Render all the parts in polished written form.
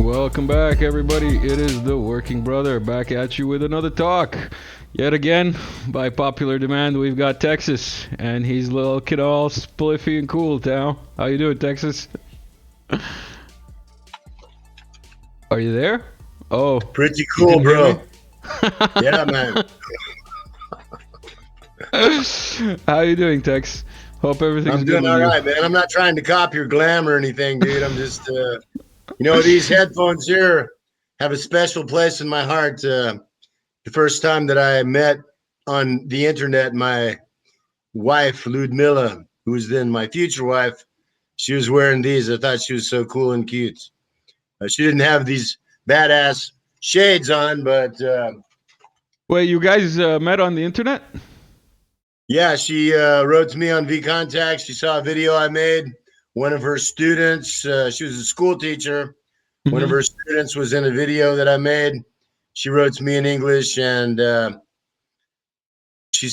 Welcome back, everybody. It is the Working Brother back at you with another talk. Yet again, by popular demand, we've got Texas, and he's looking all spliffy and cool now. How you doing, Texas? Are you there? Oh, pretty cool, bro. Yeah, man. How you doing, Tex? Hope everything's good. I'm doing all right, man. I'm not trying to copy your glam or anything, dude. I'm just, these headphones here have a special place in my heart. The first time that I met on the internet, my wife, Ludmilla, who was then my future wife, she was wearing these. I thought she was so cool and cute. She didn't have these badass shades on, but... Wait, you guys met on the internet? Yeah, she wrote to me on VContact. She saw a video I made. One of her students, she was a school teacher. Mm-hmm. One of her students was in a video that I made. She wrote to me in English, and she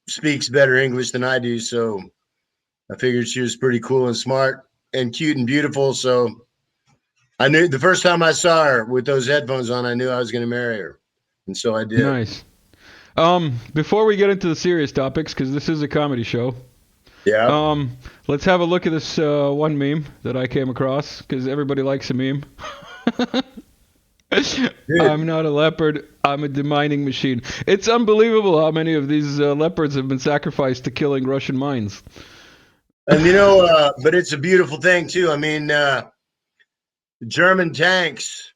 speaks better English than I do. So I figured she was pretty cool and smart and cute and beautiful. So I knew the first time I saw her with those headphones on, I knew I was going to marry her. And so I did. Nice. Before we get into the serious topics, because this is a comedy show, let's have a look at this one meme that I came across, because everybody likes a meme. I'm not a leopard, I'm a demining machine. It's unbelievable how many of these leopards have been sacrificed to killing Russian mines. And but it's a beautiful thing too. I mean, German tanks,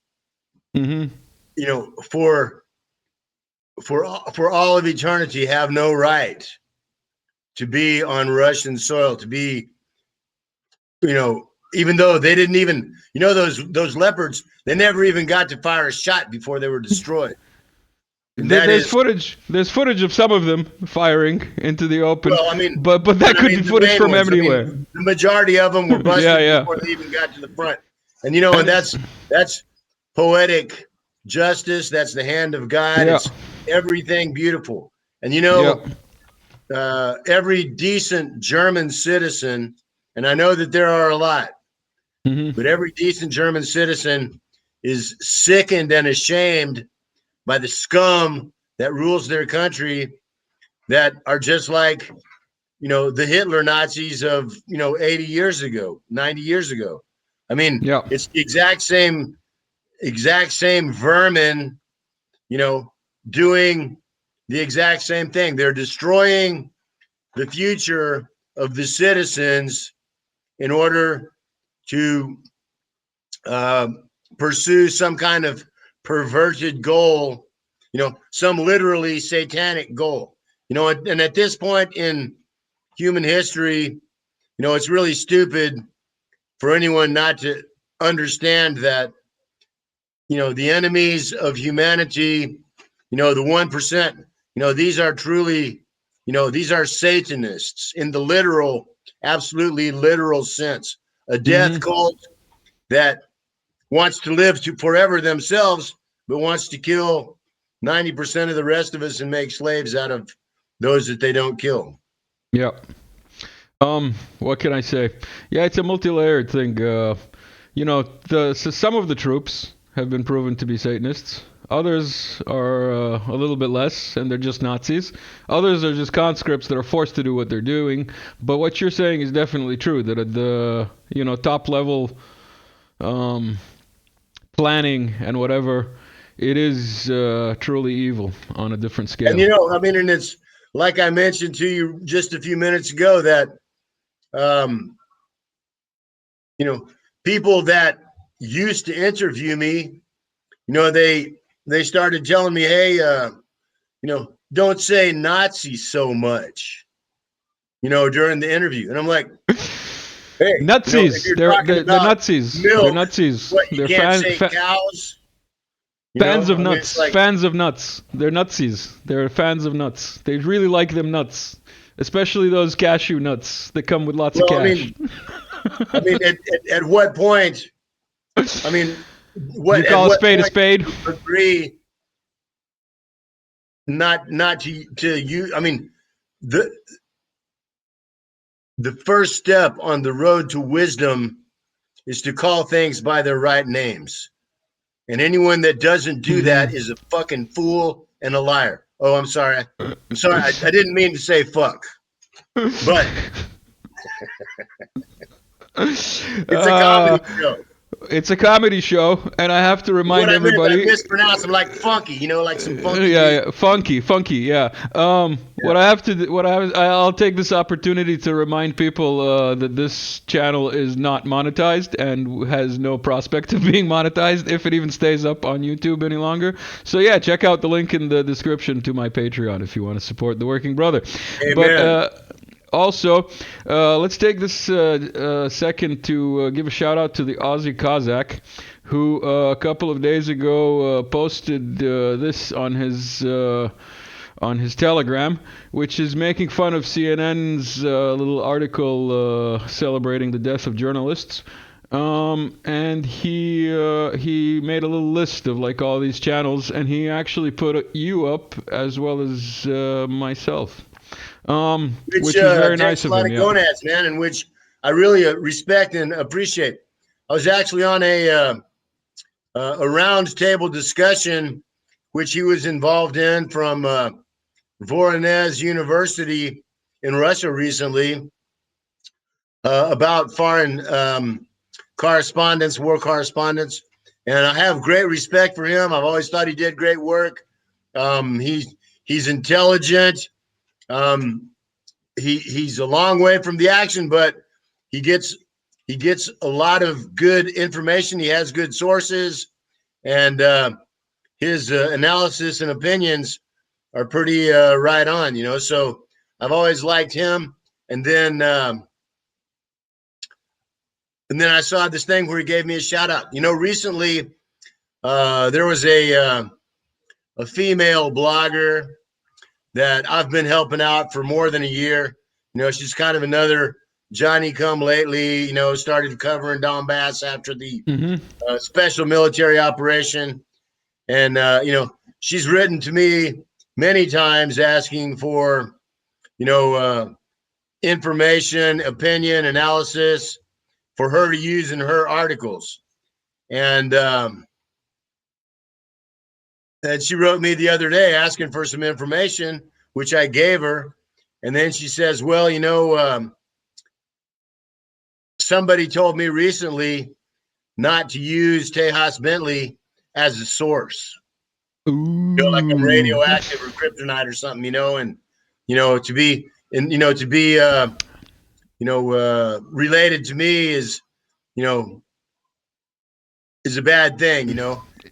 for all of eternity have no right to be on Russian soil, to be, even though they didn't even, those leopards, they never even got to fire a shot before they were destroyed. There's footage of some of them firing into the open. Well, I mean, but that could be footage from everywhere. I mean, the majority of them were busted before they even got to the front. And and that's poetic justice. That's the hand of God. Yeah. It's everything beautiful. And every decent German citizen, and I know that there are a lot, but every decent German citizen is sickened and ashamed by the scum that rules their country, that are just like, the Hitler Nazis of, 80 years ago, 90 years ago. I mean, It's the exact same vermin, doing the exact same thing. They're destroying the future of the citizens in order to pursue some kind of perverted goal, some literally satanic goal, and at this point in human history, it's really stupid for anyone not to understand that, the enemies of humanity, the 1%, these are truly, these are Satanists in the literal, absolutely literal sense, a death cult that wants to live forever themselves, but wants to kill 90% of the rest of us and make slaves out of those that they don't kill. Yep. What can I say? Yeah, it's a multi-layered thing. Some of the troops have been proven to be Satanists. Others are a little bit less, and they're just Nazis. Others are just conscripts that are forced to do what they're doing. But what you're saying is definitely true, that at the top level planning and whatever, it is truly evil on a different scale. And and it's like I mentioned to you just a few minutes ago that people that used to interview me, they started telling me, hey, don't say Nazi so much, during the interview. And I'm like, hey, Nazis, they're Nazis. They're Nazis. They're cows. Fans of nuts. Fans of nuts. They're Nazis. They're fans of nuts. They really like them nuts, especially those cashew nuts that come with lots of cash. I mean, at what point? I mean, you call a spade a spade? Agree. Not to you. I mean, the first step on the road to wisdom is to call things by their right names. And anyone that doesn't do that is a fucking fool and a liar. Oh, I'm sorry. I'm sorry. I didn't mean to say fuck. But it's a comedy show. It's a comedy show, and I have to remind everybody. I mispronounced them like funky, like some funky. Yeah, funky, yeah. What I have to, I'll take this opportunity to remind people that this channel is not monetized and has no prospect of being monetized if it even stays up on YouTube any longer. So yeah, check out the link in the description to my Patreon if you want to support the Working Brother. Amen. But also, let's take this second to give a shout out to the Aussie Kazakh, who a couple of days ago posted this on his Telegram, which is making fun of CNN's little article celebrating the death of journalists. And he made a little list of like all these channels, and he actually put you up as well as myself. Which is very nice of him. Yeah. Gonads, man, and which I really respect and appreciate. I was actually on a round table discussion, which he was involved in from Voronezh University in Russia recently, about foreign correspondence, war correspondence, and I have great respect for him. I've always thought he did great work. He's intelligent. He's a long way from the action, but he gets a lot of good information. He has good sources, and his analysis and opinions are pretty right on, so I've always liked him. And then I saw this thing where he gave me a shout out. Recently there was a female blogger that I've been helping out for more than a year. She's kind of another Johnny come lately, started covering Donbass after the special military operation. And, she's written to me many times asking for, information, opinion, analysis for her to use in her articles. And she wrote me the other day asking for some information, which I gave her. And then she says, well, somebody told me recently not to use Texas Bentley as a source, like a radioactive or kryptonite or something, and, to be related to me is a bad thing,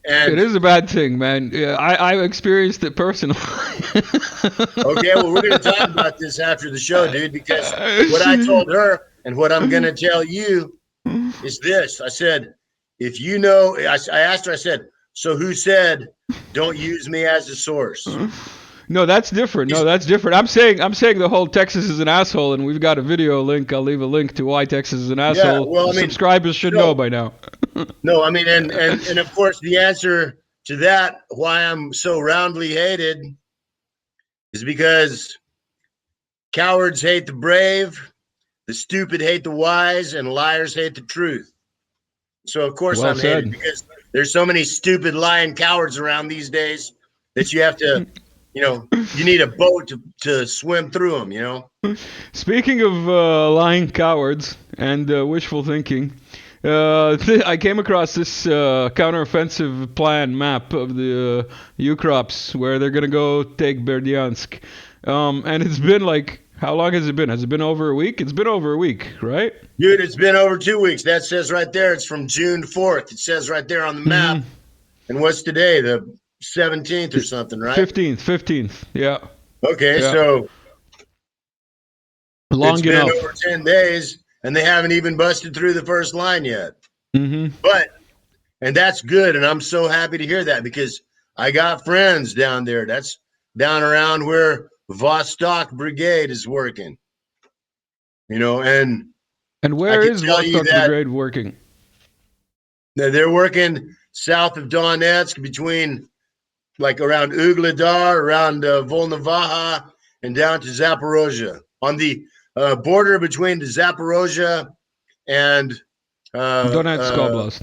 And it is a bad thing, man. Yeah, I experienced it personally. Okay, well, we're going to talk about this after the show, dude, because what I told her and what I'm going to tell you is this. I said, if I asked her, I said, so who said don't use me as a source? No, that's different. I'm saying the whole Texas is an asshole, and we've got a video link. I'll leave a link to why Texas is an asshole. Yeah, well, subscribers should know by now. No, and of course the answer to that, why I'm so roundly hated, is because cowards hate the brave, the stupid hate the wise, and liars hate the truth. So of course I'm hated because there's so many stupid lying cowards around these days that you have to, you need a boat to swim through them, Speaking of lying cowards and wishful thinking, I came across this counteroffensive plan map of the Ukrops where they're going to go take Berdyansk. And it's been like, how long has it been? Has it been over a week? It's been over a week, right? Dude, it's been over 2 weeks. That says right there. It's from June 4th. It says right there on the map. And what's today? The 17th or something, right? 15th. Yeah. Okay, yeah. So long it's enough. Been over 10 days. And they haven't even busted through the first line yet. And that's good. And I'm so happy to hear that because I got friends down there. That's down around where Vostok Brigade is working. And where is Vostok Brigade working? They're working south of Donetsk between like around Ugledar, around Volnovaha, and down to Zaporozhye on the border between the Zaporozhye and Donetsk Oblast.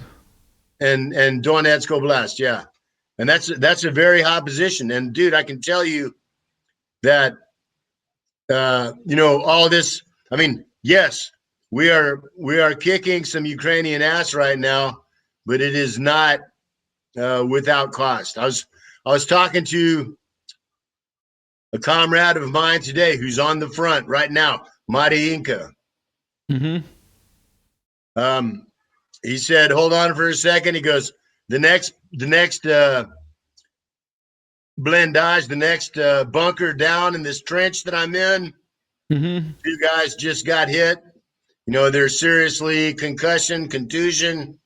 and Donetsk Oblast, yeah. And that's a very hot position. And dude, I can tell you that all this. I mean, yes, we are kicking some Ukrainian ass right now, but it is not without cost. I was talking to a comrade of mine today who's on the front right now, Mariinka. Mm-hmm. He said, "Hold on for a second." He goes, "The next blindage, the next bunker down in this trench that I'm in. Mm-hmm. Two guys just got hit. They're seriously contusion.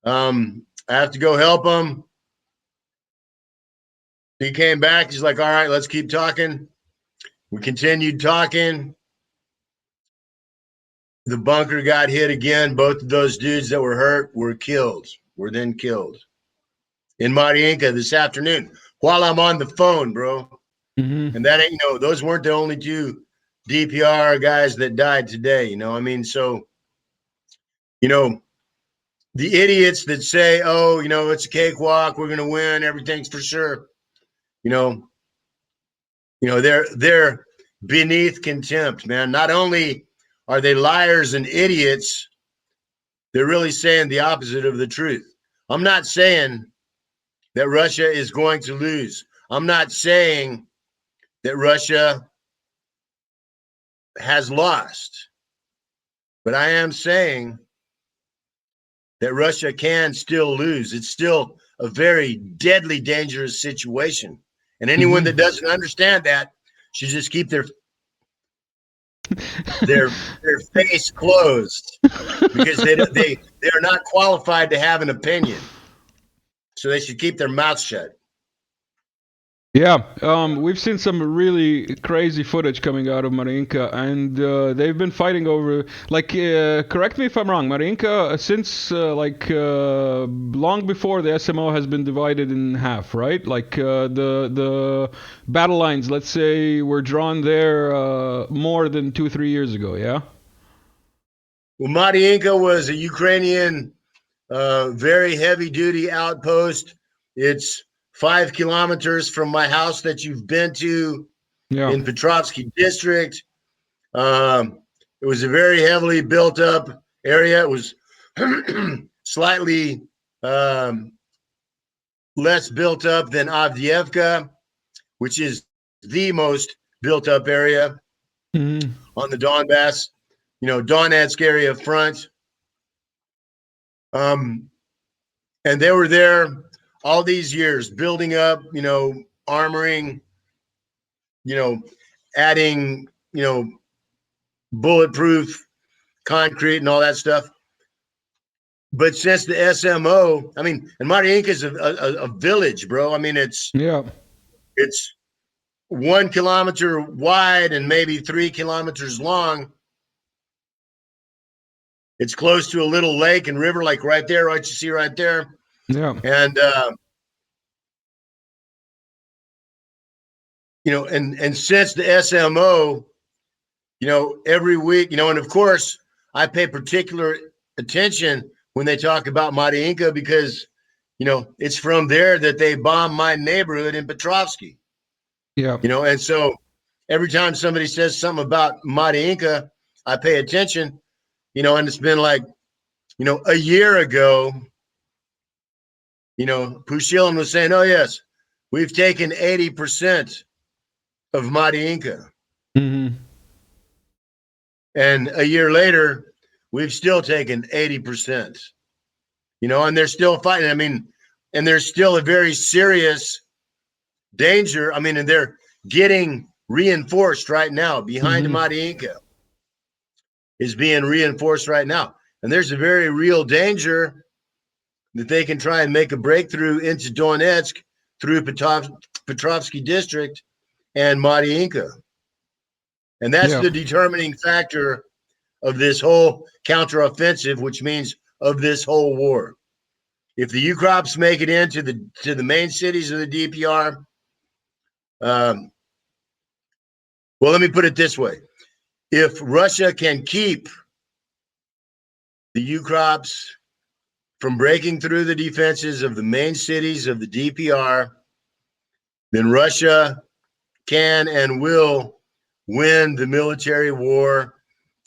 I have to go help them." He came back. He's like, "All right, let's keep talking." We continued talking. The bunker got hit again. Both of those dudes that were hurt were then killed in Mariinka this afternoon while I'm on the phone, bro. Mm-hmm. And that ain't, those weren't the only two DPR guys that died today. I mean, so, the idiots that say, "Oh, it's a cakewalk, we're going to win, everything's for sure," they're beneath contempt, man. Not only are they liars and idiots, they're really saying the opposite of the truth. I'm not saying that Russia is going to lose. I'm not saying that Russia has lost, but I am saying that Russia can still lose. It's still a very deadly, dangerous situation. And anyone that doesn't understand that should just keep their face closed, because they are not qualified to have an opinion. So they should keep their mouth shut. Yeah, we've seen some really crazy footage coming out of Mariinka, and they've been fighting over. Like, correct me if I'm wrong. Mariinka, since long before the SMO has been divided in half, right? Like the battle lines, let's say, were drawn there more than 2-3 years ago. Yeah. Well, Mariinka was a Ukrainian, very heavy duty outpost. It's 5 kilometers from my house that you've been to in Petrovsky district. It was a very heavily built up area. It was slightly less built up than Avdiivka, which is the most built up area on the Donbass, Donetsk area front. And they were there all these years building up, armoring, adding, bulletproof concrete and all that stuff. But since the SMO, I mean, and Mariinka is a village, bro. I mean, it's 1 kilometer wide and maybe 3 kilometers long. It's close to a little lake and river, like right there, right? You see right there. Yeah. And and since the SMO, every week, and of course, I pay particular attention when they talk about Mariinka, because, it's from there that they bombed my neighborhood in Petrovsky. Yeah. And so every time somebody says something about Mariinka, I pay attention, and it's been like, a year ago, Pushilin was saying, "Oh, yes, we've taken 80% of Mariinka." Mm-hmm. And a year later, we've still taken 80%, and they're still fighting. I mean, and there's still a very serious danger. I mean, and they're getting reinforced right now. Behind Mariinka is being reinforced right now. And there's a very real danger that they can try and make a breakthrough into Donetsk through Petrovsky district and Mariinka. And that's the determining factor of this whole counteroffensive, which means of this whole war. If the Ukrops make it into the main cities of the DPR, well, let me put it this way. If Russia can keep the Ukrops from breaking through the defenses of the main cities of the DPR, then Russia can and will win the military war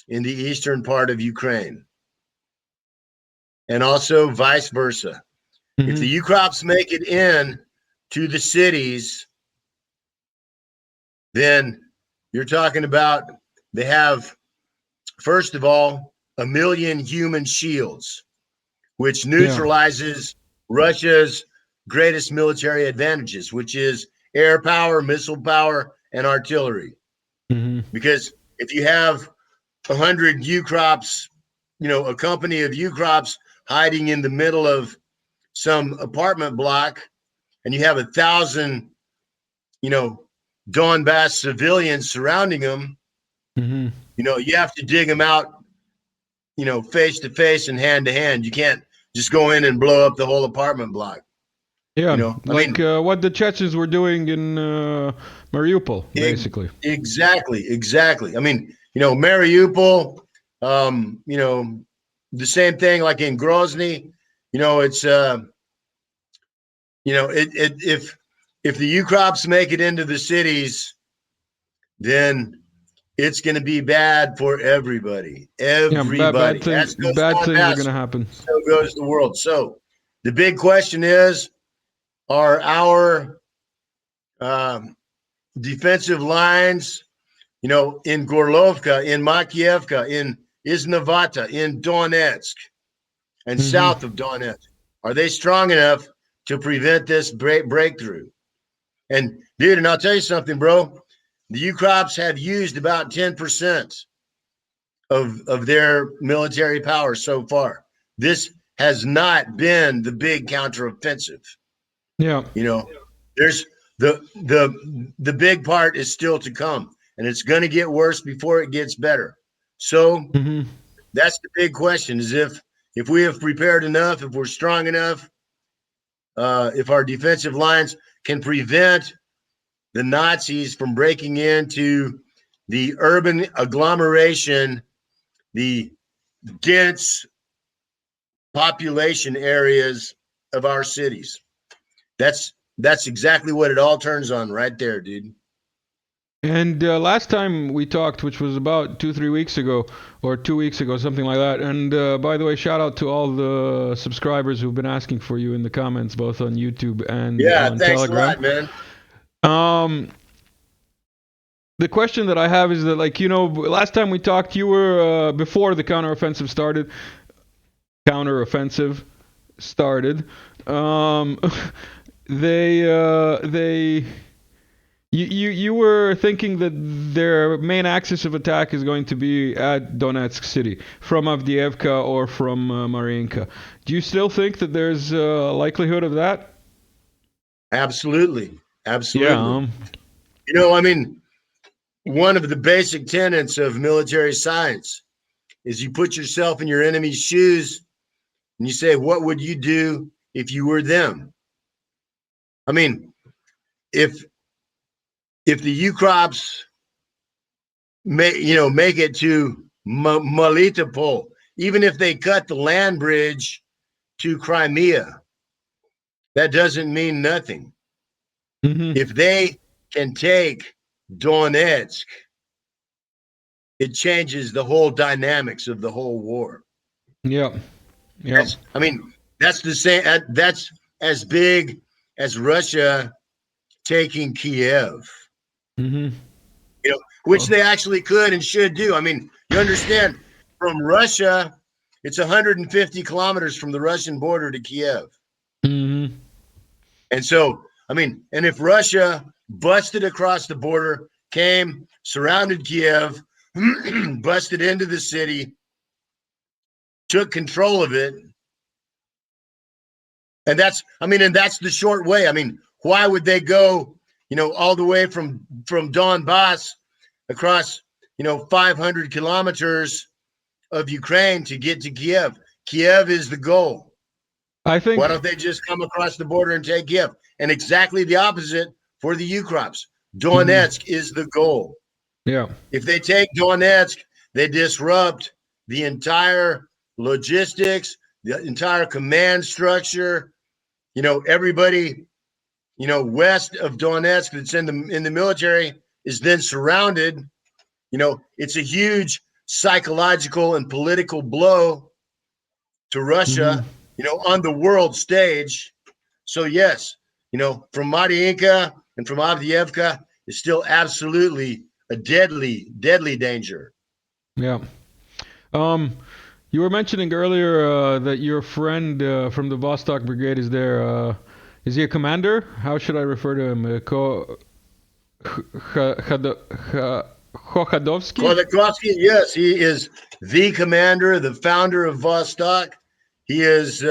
in the eastern part of Ukraine. And also vice versa. Mm-hmm. If the Ukrops make it in to the cities, then you're talking about they have, first of all, 1 million human shields, which neutralizes Russia's greatest military advantages, which is air power, missile power, and artillery. Mm-hmm. Because if you have 100 Ukrops, a company of Ukrops hiding in the middle of some apartment block, and you have 1,000, Donbass civilians surrounding them, Mm-hmm. You have to dig them out, face to face and hand to hand. You can't just go in and blow up the whole apartment block. Yeah, what the Chechens were doing in Mariupol, basically. Exactly. I mean, Mariupol, the same thing like in Grozny, it's, if the Ukrops make it into the cities, then it's going to be bad for everybody. Everybody. Bad things are going to happen. So goes the world. So the big question is, are our defensive lines, in Gorlovka, in Makievka, in Iznovata, in Donetsk, and south of Donetsk, are they strong enough to prevent this breakthrough? And dude, and I'll tell you something, bro. The Ukrops have used about 10% of their military power so far. This has not been the big counteroffensive. Yeah. There's the big part is still to come, and it's going to get worse before it gets better. So that's the big question: is if we have prepared enough, if we're strong enough, if our defensive lines can prevent the Nazis from breaking into the urban agglomeration, the dense population areas of our cities. That's exactly what it all turns on right there, dude. And last time we talked, which was about 2-3 weeks ago, or 2 weeks ago, something like that. And by the way, shout out to all the subscribers who've been asking for you in the comments, both on YouTube and on Telegram. Yeah, thanks a lot, man. The question that I have is that, last time we talked, you were before the counteroffensive started. You were thinking that their main axis of attack is going to be at Donetsk city, from Avdiivka or from Mariinka. Do you still think that there's a likelihood of that? Absolutely. Yeah. I mean, one of the basic tenets of military science is you put yourself in your enemy's shoes and you say, what would you do if you were them? I mean, if the Ukrops make it to Melitopol, even if they cut the land bridge to Crimea, that doesn't mean nothing. If they can take Donetsk, it changes the whole dynamics of the whole war. Yeah. That's the same. That's as big as Russia taking Kiev. Which they actually could and should do. I mean, you understand, from Russia, it's 150 kilometers from the Russian border to Kiev. And so, and if Russia busted across the border, came, surrounded Kiev, busted into the city, took control of it, and that's the short way. I mean, why would they go, all the way from Donbass across, 500 kilometers of Ukraine to get to Kiev? Kiev is the goal. I think. Why don't they just come across the border and take Kiev? And exactly the opposite for the Ukrops. Donetsk is the goal. Yeah. If they take Donetsk, they disrupt the entire logistics, the entire command structure, everybody, west of Donetsk that's in the military is then surrounded. It's a huge psychological and political blow to Russia, Mm-hmm. on the world stage. So yes, from Mariinka and from Avdiivka is still absolutely a deadly, deadly danger. Yeah. Um, you were mentioning earlier that your friend from the Vostok Brigade is there. Is he a commander? How should I refer to him? Khokhadovsky? Khodorkovsky, yes, he is the commander, the founder of Vostok. He is,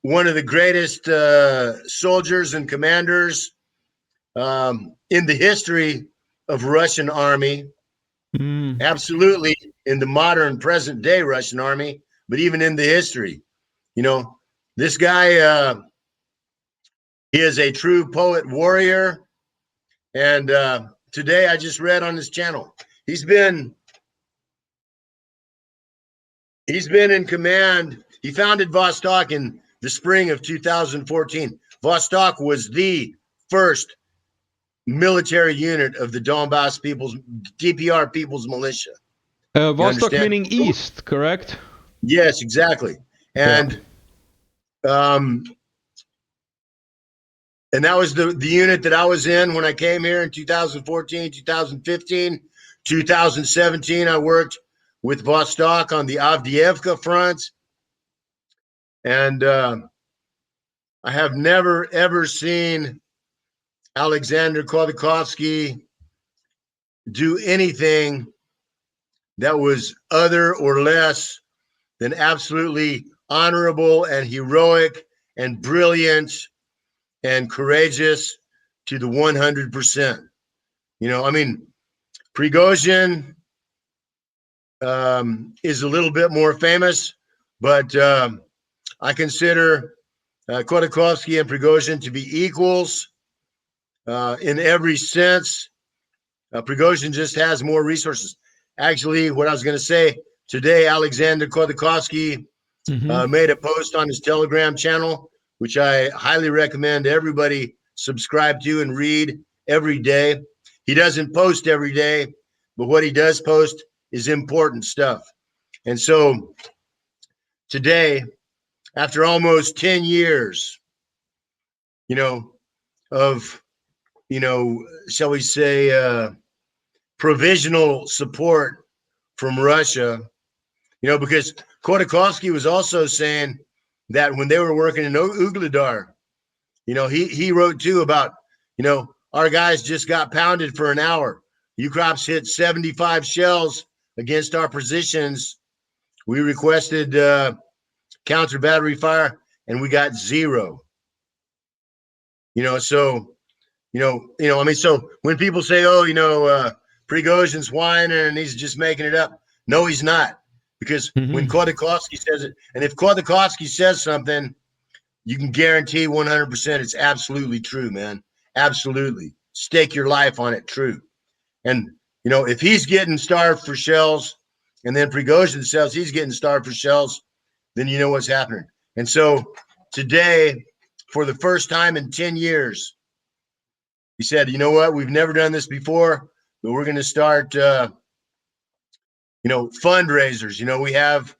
one of the greatest soldiers and commanders in the history of Russian army. Mm. Absolutely, in the modern present day Russian army, but even in the history, this guy, he is a true poet warrior. And today I just read on his channel, he's been in command. He founded Vostok in the spring of 2014. Vostok was the first military unit of the Donbass People's DPR People's Militia. You Vostok understand? meaning east, correct? Yes, exactly. Yeah. And and that was the unit that I was in when I came here in 2014, 2015, 2017. I worked with Vostok on the Avdiivka front. And I have never, ever seen Alexander Khodorkovsky do anything that was other or less than absolutely honorable and heroic and brilliant and courageous to the 100%. Prigozhin is a little bit more famous, but I consider Khodorkovsky and Prigozhin to be equals in every sense. Prigozhin just has more resources. Actually, what I was going to say today, Alexander Khodorkovsky Mm-hmm. made a post on his Telegram channel, which I highly recommend everybody subscribe to and read every day. He doesn't post every day, but what he does post is important stuff. And so today, after almost 10 years, of, shall we say, provisional support from Russia, because Khodorkovsky was also saying that when they were working in Ugledar, he wrote too about, our guys just got pounded for an hour. Ukrops hit 75 shells against our positions. We requested counter battery fire and we got zero. So so when people say, Prigozhin's whining and he's just making it up, no, he's not. Because when Mm-hmm. Khodorkovsky says it, and if Khodorkovsky says something, you can guarantee 100% it's absolutely true, man. Absolutely. Stake your life on it, true. And, if he's getting starved for shells, and then Prigozhin says he's getting starved for shells, then you know what's happening. And so today, for the first time in 10 years, he said, you know what? We've never done this before, but we're going to start, fundraisers. We have,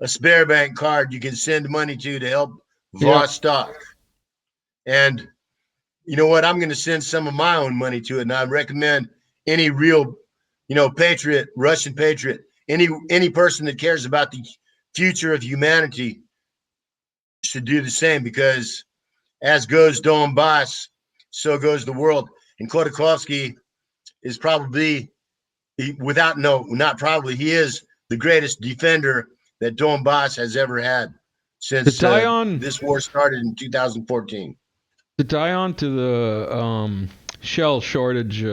a spare bank card you can send money to help Yeah. Vostok. And you know what? I'm going to send some of my own money to it. And I recommend any real, patriot, Russian patriot, any person that cares about the future of humanity should do the same, because as goes Donbass, so goes the world. And Khodorkovsky is probably, not probably, he is the greatest defender that Donbass has ever had To since tie on this war started in 2014. to tie on to the shell shortage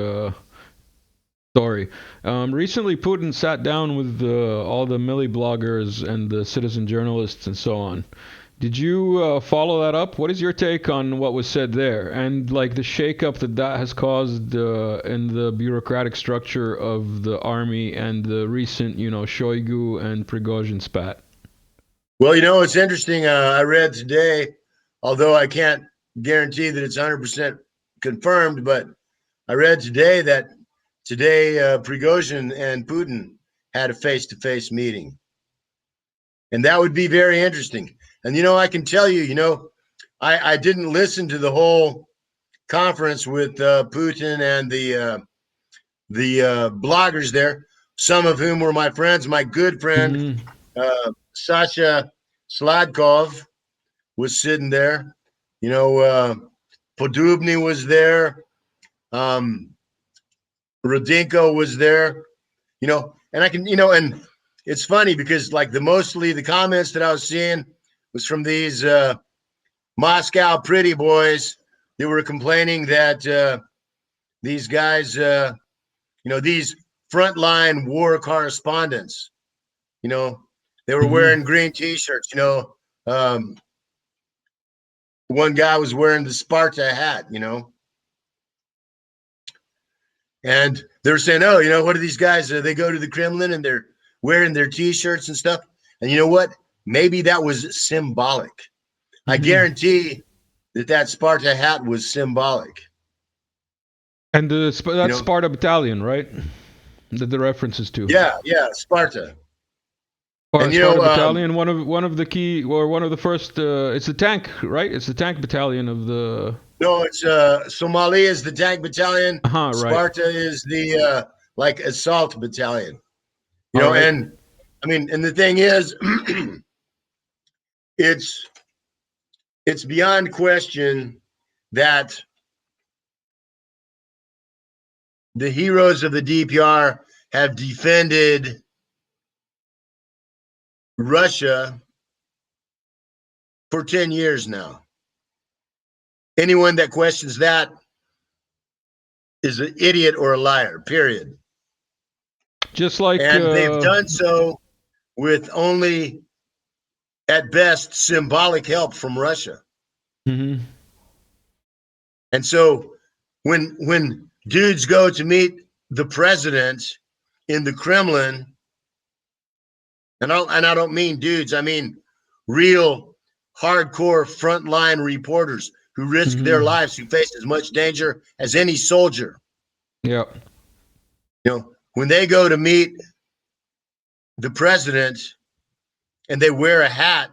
story. Recently, Putin sat down with all the milli bloggers and the citizen journalists and so on. Did you follow that up? What is your take on what was said there, and like the shakeup that has caused in the bureaucratic structure of the army and the recent, Shoigu and Prigozhin spat? Well, it's interesting. I read today, although I can't guarantee that it's 100% confirmed, but I read today that Prigozhin and Putin had a face-to-face meeting. And that would be very interesting. And, I can tell you, I didn't listen to the whole conference with Putin and the bloggers there, some of whom were my friends. My good friend, Hmm. Sasha Sladkov was sitting there. Podubny was there. Rodinko was there. And I can, and it's funny because like mostly the comments that I was seeing was from these Moscow pretty boys. They were complaining that these guys, these frontline war correspondents, they were Hmm. wearing green T-shirts. One guy was wearing the Sparta hat. And they were saying, oh, what are these guys? They go to the Kremlin and they're wearing their T-shirts and stuff. And you know what? Maybe that was symbolic. I Hmm. guarantee that Sparta hat was symbolic. And You that's know, Sparta Battalion, right? That the references to. yeah, Sparta. Or And Sparta Battalion, one of the key, or one of the first. It's the tank, right? It's the tank battalion of the. no, it's Somalia is the tank battalion. Right. Sparta is the like assault battalion. All right. And I mean, and the thing is, it's it's beyond question that the heroes of the DPR have defended Russia for 10 years now. Anyone that questions that is an idiot or a liar, period. Just like. And they've done so with only, at best, symbolic help from Russia. Mhm. And so when dudes go to meet the president in the Kremlin, and I don't mean dudes, I mean real hardcore frontline reporters who risk their Mhm. lives, who face as much danger as any soldier. Yeah. When they go to meet the president and they wear a hat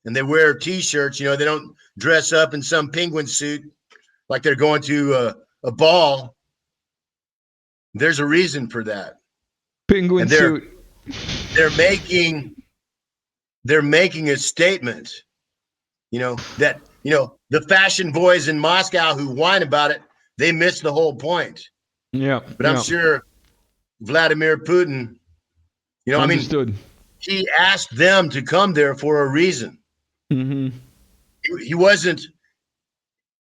and they wear T-shirts, they don't dress up in some penguin suit like they're going to a ball. There's a reason for that, Penguin and they're suit. they're making they're making a statement. That the fashion boys in Moscow who whine about it, they miss the whole point. Yeah. But I'm Yeah. sure Vladimir Putin, I mean, Understood. he asked them to come there for a reason. Mhm. He wasn't.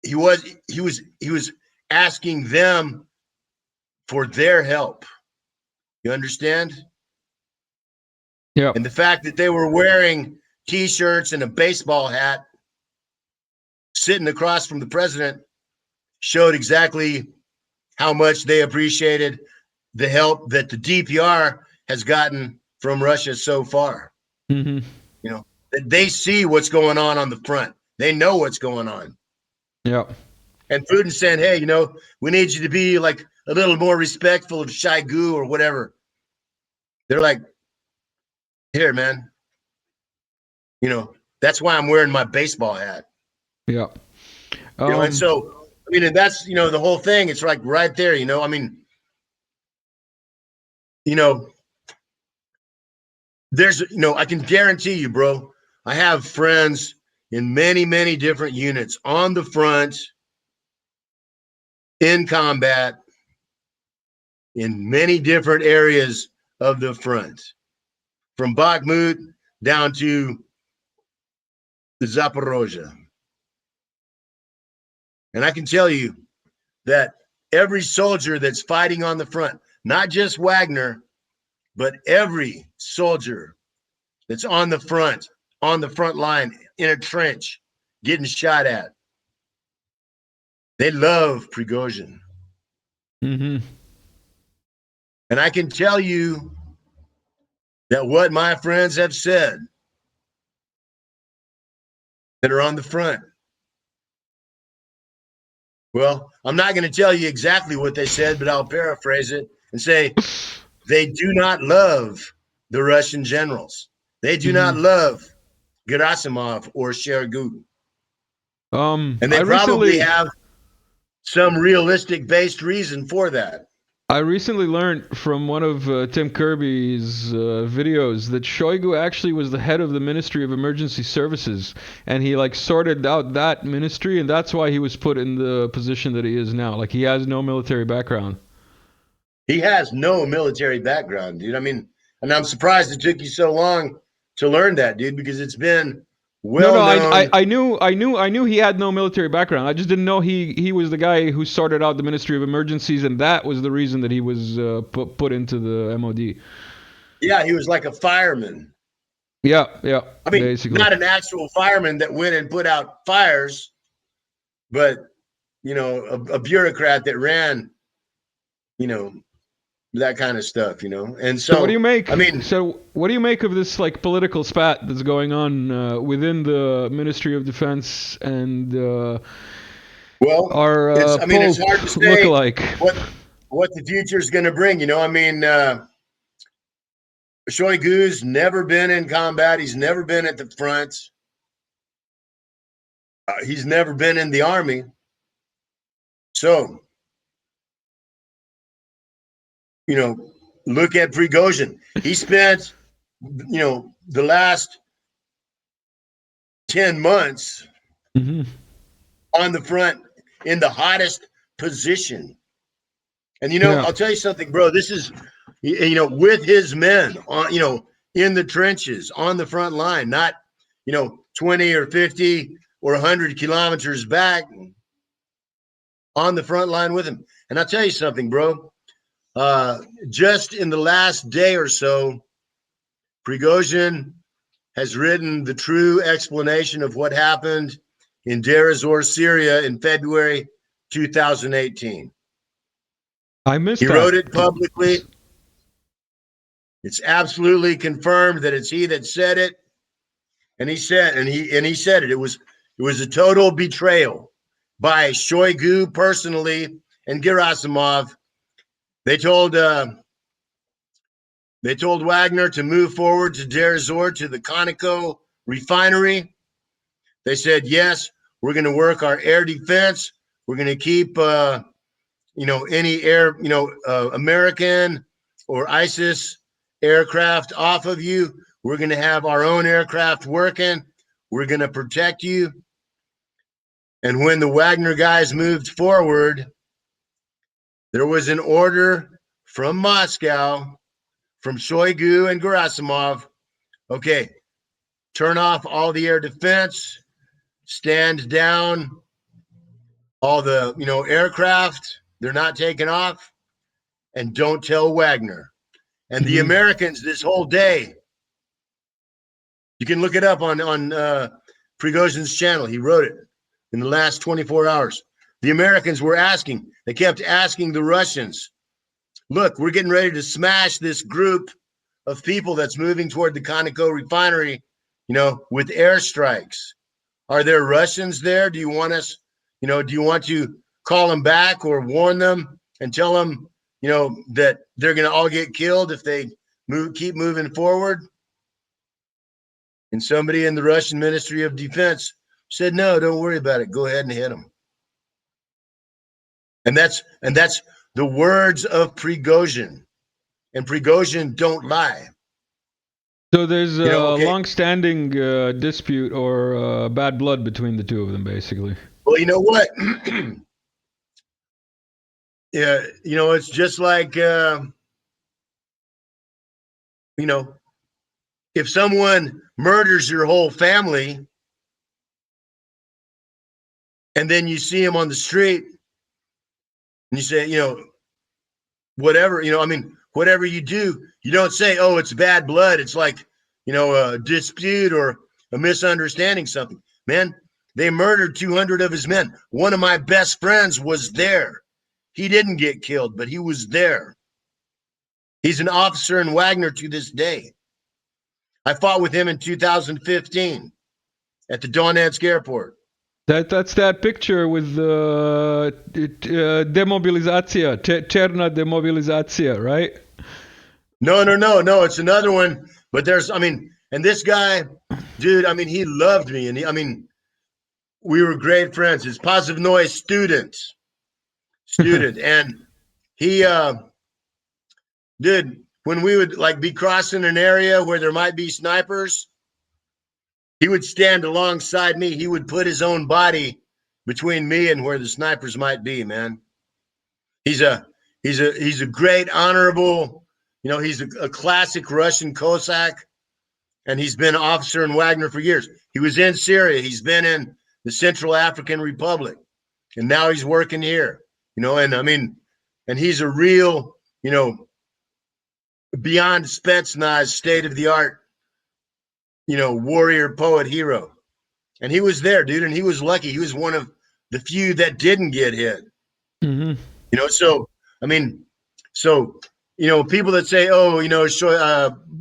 He was asking them for their help. You understand? Yeah. And the fact that they were wearing T-shirts and a baseball hat, sitting across from the president, showed exactly how much they appreciated the help that the DPR has gotten from Russia so far. Mhm. That they see what's going on the front. They know what's going on. Yeah. And Putin saying, hey, we need you to be like a little more respectful of Shoigu or whatever. They're like, here, man. That's why I'm wearing my baseball hat. Yeah. And so, I mean, and that's, the whole thing. It's like right there, I mean, there's, I can guarantee you, bro, I have friends in many, many different units on the front, in combat, in many different areas of the front, from Bakhmut down to the Zaporozhye. And I can tell you that every soldier that's fighting on the front, not just Wagner, but every soldier that's on the front line, in a trench getting shot at. They love Prigozhin. Mm-hmm. And I can tell you that what my friends have said that are on the front. Well, I'm not going to tell you exactly what they said, but I'll paraphrase it and say they do not love the Russian generals. They do not love Gerasimov or Shoigu. And they I probably recently have some realistic based reason for that. I recently learned from one of Tim Kirby's videos that Shoigu actually was the head of the Ministry of Emergency Services, and he like sorted out that ministry, and that's why he was put in the position that he is now. Like he has no military background. He has no military background, dude. I mean, and I'm surprised it took you so long to learn that, dude, because it's been No, well no, known. I knew he had no military background. I just didn't know he was the guy who sorted out the Ministry of Emergencies, and that was the reason that he was put into the MOD. Yeah, he was like a fireman. Yeah, yeah, I mean, basically. not an actual fireman that went and put out fires, but a bureaucrat that ran, that kind of stuff, And So what do you so, make? I mean, So what do you make of this like political spat that's going on within the Ministry of Defense and well, our it's Pope hard to say lookalike? what the future is going to bring. I mean, Shoigu's never been in combat. He's never been at the front. He's never been in the army. So, look at Prigozhin. He spent, the last 10 months on the front in the hottest position. And, Yeah. I'll tell you something, bro. This is, with his men on, in the trenches on the front line, not, 20 or 50 or 100 kilometers back on the front line with him. And I'll tell you something, bro. Just in the last day or so, Prigozhin has written the true explanation of what happened in Deir ez-Zor, Syria in February 2018. I missed He that. wrote it publicly. It's absolutely confirmed that it's he that said it. And he said it. It was a total betrayal by Shoigu personally and Gerasimov. They told Wagner to move forward to Deir ez-Zor to the Conoco refinery. They said, yes, we're going to work our air defense. We're going to keep, any air, American or ISIS aircraft off of you. We're going to have our own aircraft working. We're going to protect you. And when the Wagner guys moved forward, there was an order from Moscow, from Shoigu and Gerasimov. Okay, turn off all the air defense, stand down all the, aircraft. They're not taking off, and don't tell Wagner. And the Americans this whole day, you can look it up on Prigozhin's channel. He wrote it in the last 24 hours. The Americans were asking, they kept asking the Russians, look, we're getting ready to smash this group of people that's moving toward the Conoco refinery, with airstrikes. Are there Russians there? Do you want us, do you want to call them back or warn them and tell them, that they're going to all get killed if they keep moving forward? And somebody in the Russian Ministry of Defense said, no, don't worry about it. Go ahead and hit them. And that's the words of Prigozhin. And Prigozhin don't lie. So there's a long-standing dispute or bad blood between the two of them, basically. Well, you know what? Yeah, it's just like, if someone murders your whole family and then you see him on the street and you say, whatever, whatever you do, you don't say, oh, it's bad blood. It's like, a dispute or a misunderstanding something. Man, they murdered 200 of his men. One of my best friends was there. He didn't get killed, but he was there. He's an officer in Wagner to this day. I fought with him in 2015 at the Donetsk airport. That's that picture with demobilizacija, černa demobilizacija, right? No. It's another one. But and this guy, dude, he loved me. And we were great friends. His positive noise student. And he, dude, when we would like be crossing an area where there might be snipers, he would stand alongside me. He would put his own body between me and where the snipers might be, man. He's a great, honorable, he's a classic Russian Cossack, and he's been an officer in Wagner for years. He was in Syria. He's been in the Central African Republic, and now he's working here, and he's a real, beyond Spetsnaz, state-of-the-art, warrior, poet, hero. And he was there, dude, and he was lucky. He was one of the few that didn't get hit. Mm-hmm. People that say,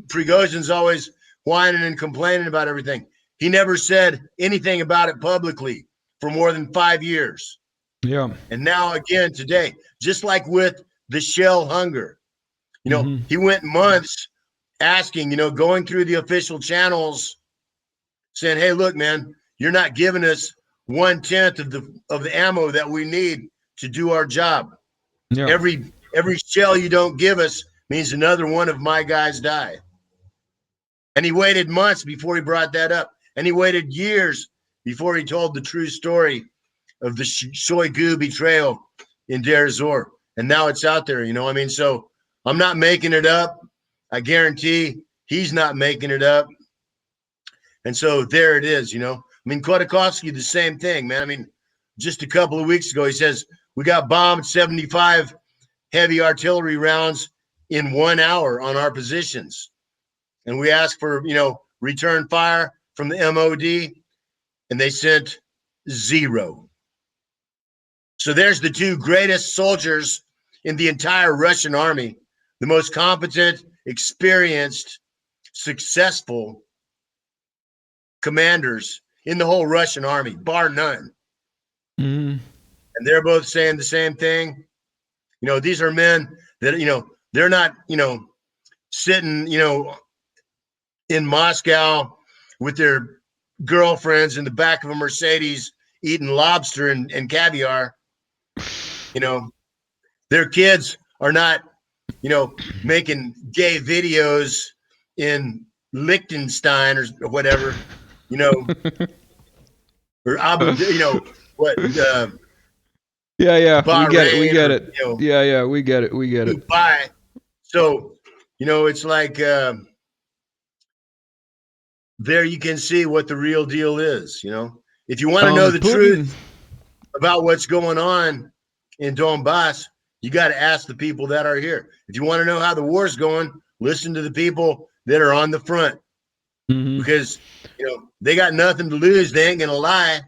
Prigozhin's always whining and complaining about everything. He never said anything about it publicly for more than 5 years. Yeah. And now again today, just like with the shell hunger, he went months asking, going through the official channels saying, hey, look, man, you're not giving us 1/10 of the ammo that we need to do our job. Yeah. Every shell you don't give us means another one of my guys die. And he waited months before he brought that up. And he waited years before he told the true story of the Shoigu betrayal in Deir ez-Zor. And now it's out there, so I'm not making it up. I guarantee he's not making it up. And so there it is, Khodorkovsky, the same thing, man. Just a couple of weeks ago, he says, we got bombed 75 heavy artillery rounds in 1 hour on our positions. And we asked for, return fire from the MOD, and they sent 0. So there's the two greatest soldiers in the entire Russian army, the most competent, experienced, successful commanders in the whole Russian army, bar none. Mm-hmm. And they're both saying the same thing. These are men that, they're not, sitting, in Moscow with their girlfriends in the back of a Mercedes eating lobster and caviar. Their kids are not, making gay videos in Liechtenstein or whatever, or Abu, what? Yeah. Bahrain We get it. Or, Yeah. We get it. Dubai. So, it's like there you can see what the real deal is. If you want to know the Putin. truth about what's going on in Donbass, you got to ask the people that are here. If you want to know how the war's going, listen to the people that are on the front. Mm-hmm. Because, they got nothing to lose. They ain't going to lie.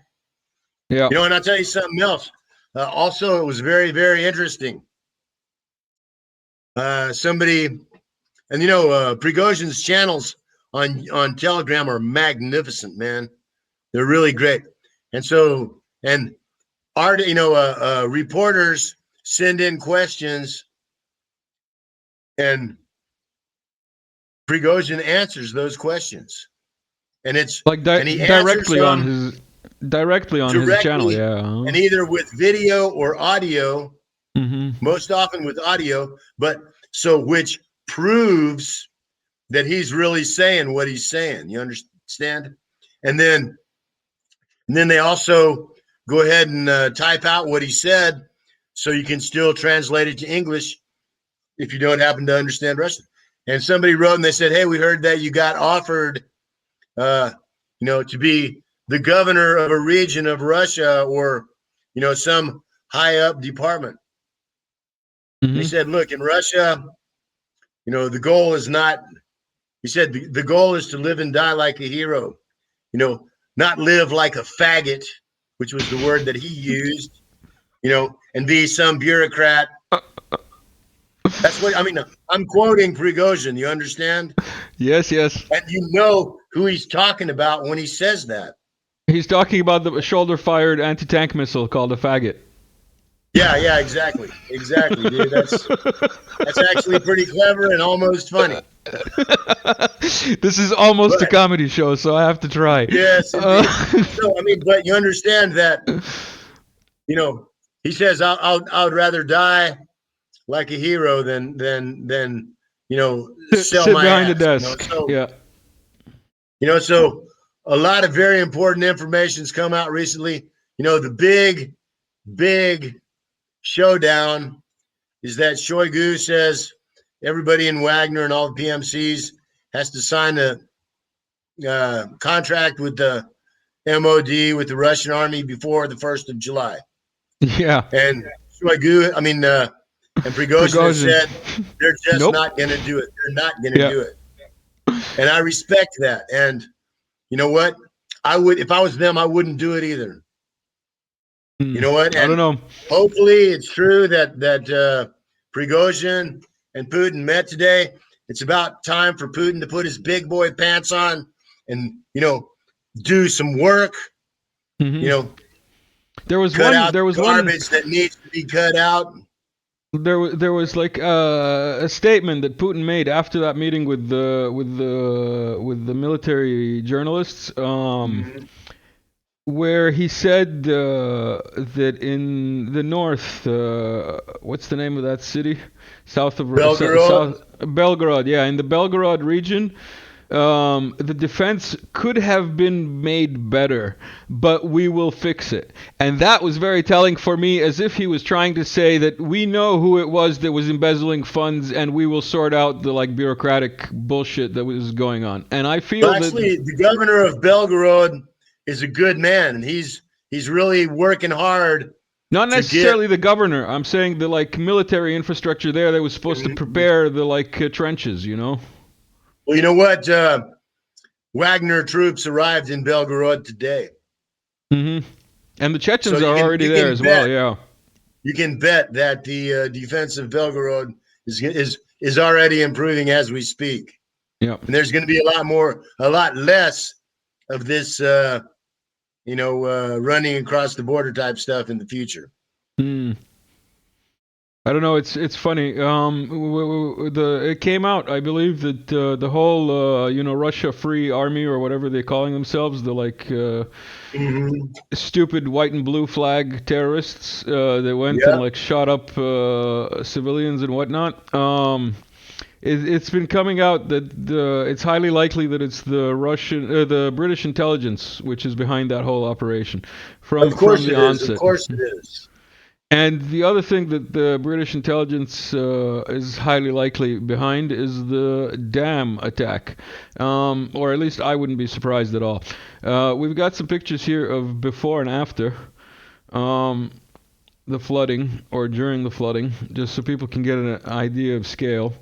Yeah. And I'll tell you something else. Also, it was very, very interesting. Somebody, and Prigozhin's channels on Telegram are magnificent, man. They're really great. And so, reporters send in questions, and Prigozhin answers those questions. And it's like directly on his channel, yeah. And either with video or audio, most often with audio, but so which proves that he's really saying what he's saying. You understand? And then they also go ahead and type out what he said, so you can still translate it to English if you don't happen to understand Russian. And somebody wrote and they said, hey, we heard that you got offered, to be the governor of a region of Russia or, some high up department. Mm-hmm. He said, look, in Russia, the goal is not, he said, the goal is to live and die like a hero. not live like a faggot, which was the word that he used, and be some bureaucrat. That's what I mean. I'm quoting Prigozhin. You understand? Yes, yes. And you know who he's talking about when he says that. He's talking about the shoulder-fired anti-tank missile called a faggot. Yeah, exactly, dude. That's actually pretty clever and almost funny. This is almost a comedy show, so I have to try. Yes, indeed. So I mean, but you understand that, he says, I'd rather die like a hero than sell sit my behind ass, the desk. So a lot of very important information's come out recently. The big showdown is that Shoigu says everybody in Wagner and all the PMCs has to sign a contract with the MOD, with the Russian army before the 1st of July. Yeah. And Shoigu, and Prigozhin said they're just not going to do it. They're not going to do it. And I respect that. And you know what? If I was them, I wouldn't do it either. You know what? And I don't know. Hopefully it's true that Prigozhin and Putin met today. It's about time for Putin to put his big boy pants on and, do some work. Mm-hmm. There was garbage that needs to be cut out. There was like a statement that Putin made after that meeting with the military journalists, where he said that in the north, what's the name of that city? South of Belgorod. Belgorod, yeah, in the Belgorod region. The defense could have been made better, but we will fix it. And that was very telling for me, as if he was trying to say that we know who it was that was embezzling funds and we will sort out the bureaucratic bullshit that was going on. And I feel actually, the governor of Belgorod is a good man, and he's really working hard. Not necessarily the governor. I'm saying the military infrastructure there that was supposed to prepare the trenches, Well, you know what? Wagner troops arrived in Belgorod today. Mm-hmm. And the Chechens are already there as well, yeah. You can bet that the defense of Belgorod is already improving as we speak. Yeah. And there's going to be a lot less of this, running across the border type stuff in the future. I don't know. It's funny. It came out, I believe, that the whole Russia Free Army or whatever they're calling themselves, the stupid white and blue flag terrorists that went and shot up civilians and whatnot. It's been coming out that it's highly likely that it's the British intelligence which is behind that whole operation from the onset. Of course it is. And the other thing that the British intelligence is highly likely behind is the dam attack, or at least I wouldn't be surprised at all. We've got some pictures here of before and after the flooding, or during the flooding, just so people can get an idea of scale.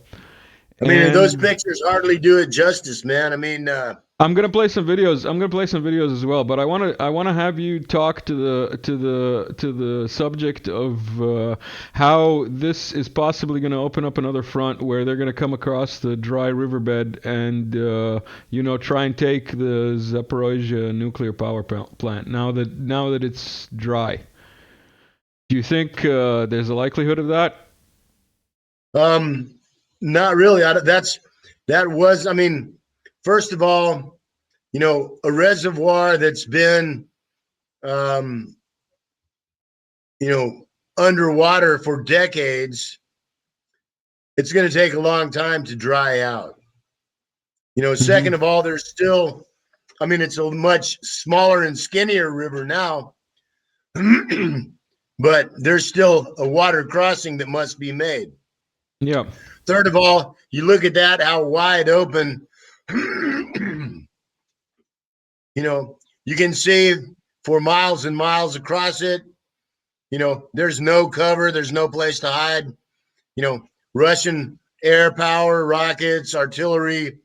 Those pictures hardly do it justice, man. I'm gonna play some videos. I'm gonna play some videos as well. But I wanna have you talk to the subject of how this is possibly gonna open up another front where they're gonna come across the dry riverbed and try and take the Zaporozhye nuclear power plant now that it's dry. Do you think there's a likelihood of that? Not really. First of all, a reservoir that's been, underwater for decades, it's going to take a long time to dry out. Second of all, there's still, it's a much smaller and skinnier river now, but there's still a water crossing that must be made. Yeah. Third of all, you look at that, how wide open, you can see for miles and miles across it. There's no cover. There's no place to hide. Russian air power, rockets, artillery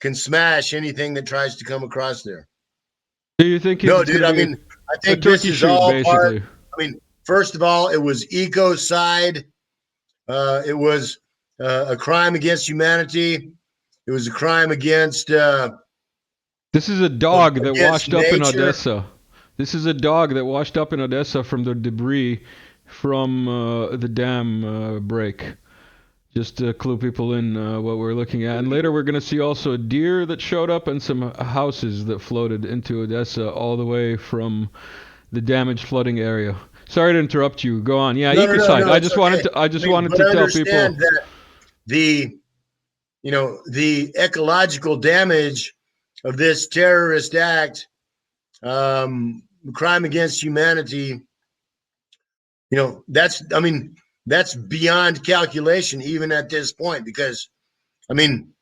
can smash anything that tries to come across there. Do you think No, it's dude. going to I be mean, I a think this turkey is shoot, all part. basically? I mean, first of all, it was ecocide. It was a crime against humanity. It was a crime against This is a dog that against washed up in nature. Odessa. This is a dog that washed up in Odessa from the debris from the dam break. Just to clue people in what we're looking at. And later we're going to see also a deer that showed up and some houses that floated into Odessa all the way from the damaged flooding area. Sorry to interrupt you. Go on. Yeah, No, no, no, Ecocide. no. I It's just okay. wanted to I I just mean, wanted but to tell people. understand that the the ecological damage of this terrorist act, crime against humanity, that's, I mean, that's beyond calculation even at this point, because I mean,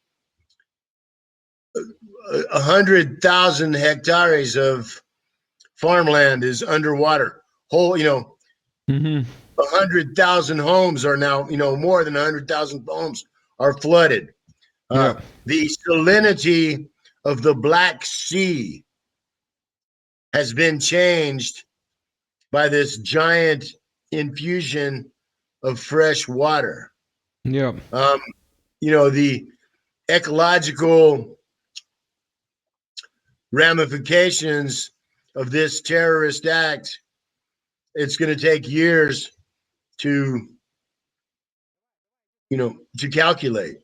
100,000 hectares of farmland is underwater. Whole, Hmm. 100,000 homes are now, more than 100,000 homes are flooded. Yeah. The salinity of the Black Sea has been changed by this giant infusion of fresh water. Yeah. Um, the ecological ramifications of this terrorist act, it's going to take years to, to calculate.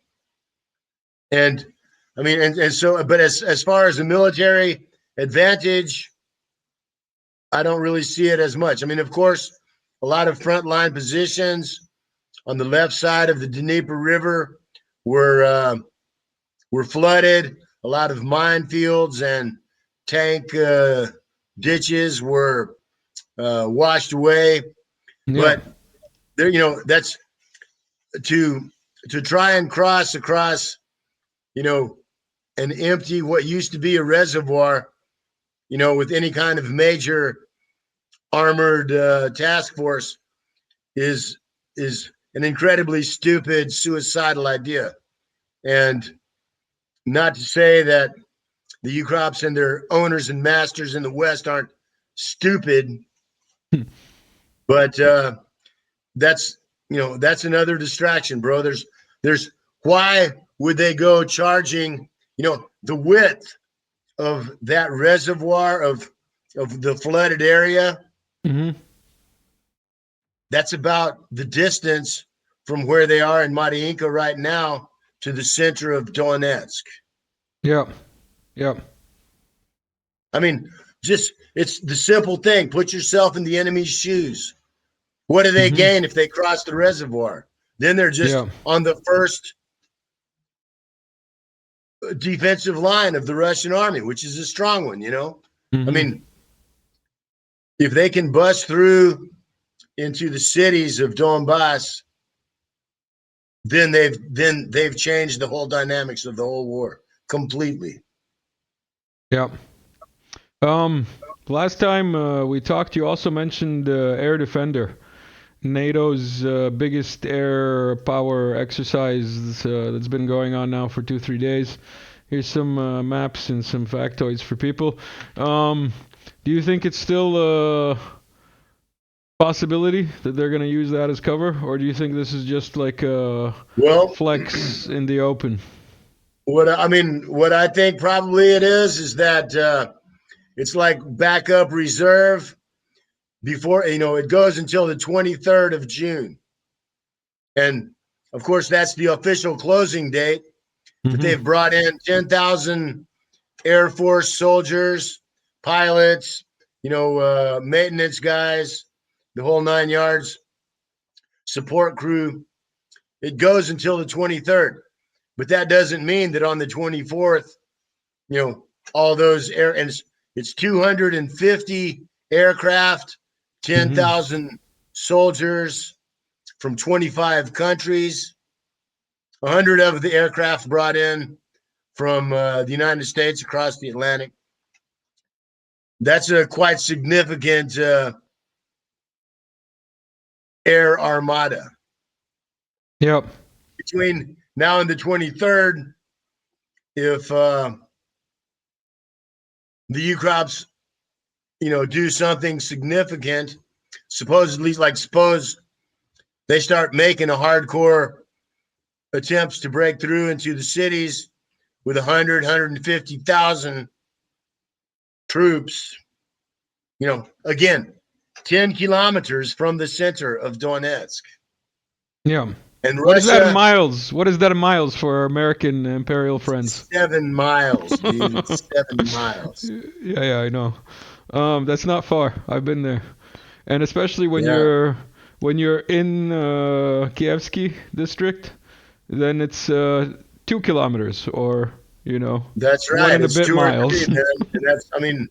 And I mean, and so, but as far as the military advantage, I don't really see it as much. I mean, of course, a lot of frontline positions on the left side of the Dnieper River were flooded. A lot of minefields and tank ditches were washed away. Yeah. But there, that's to try and cross across, you know, an empty what used to be a reservoir, with any kind of major armored task force is an incredibly stupid, suicidal idea. And not to say that the Ucrops and their owners and masters in the West aren't stupid, but that's another distraction, bro. There's why would they go charging, the width of that reservoir of the flooded area? Hmm. That's about the distance from where they are in Mariinka right now to the center of Donetsk. Yeah. Yeah. I mean, just it's the simple thing. Put yourself in the enemy's shoes. What do they Hmm. gain if they cross the reservoir? Then they're just Yeah. on the first defensive line of the Russian army, which is a strong one, I Hmm. mean, if they can bust through into the cities of Donbass, then they've changed the whole dynamics of the whole war completely. Yeah. Um, last time we talked, you also mentioned Air Defender, NATO's biggest air power exercise that's been going on now for 2, 3 days. Here's some maps and some factoids for people. Do you think it's still a possibility that they're going to use that as cover, or do you think this is just like a Well, flex in the open? what I think probably it is that it's like backup reserve before, it goes until the 23rd of June. And of course, that's the official closing date. But Hmm. they've brought in 10,000 Air Force soldiers, pilots, maintenance guys, the whole 9 yards, support crew. It goes until the 23rd. But that doesn't mean that on the 24th, all those and it's 250 aircraft, Hmm. 10,000 soldiers from 25 countries, 100 of the aircraft brought in from the United States across the Atlantic. That's a quite significant air armada. Yep. Between now and the 23rd, if the UCROPs do something significant, supposedly, like suppose they start making a hardcore attempts to break through into the cities with 150,000 troops, again, 10 kilometers from the center of Donetsk. Yeah. And What is that in Russia, miles? What is that in miles for our American imperial friends? 7 miles, dude. 7 miles. Yeah, I know. That's not far. I've been there, and especially Yeah, when you're in Kievsky district, then it's 2 kilometers or that's one right. and a It's bit 2 or 3, miles. man.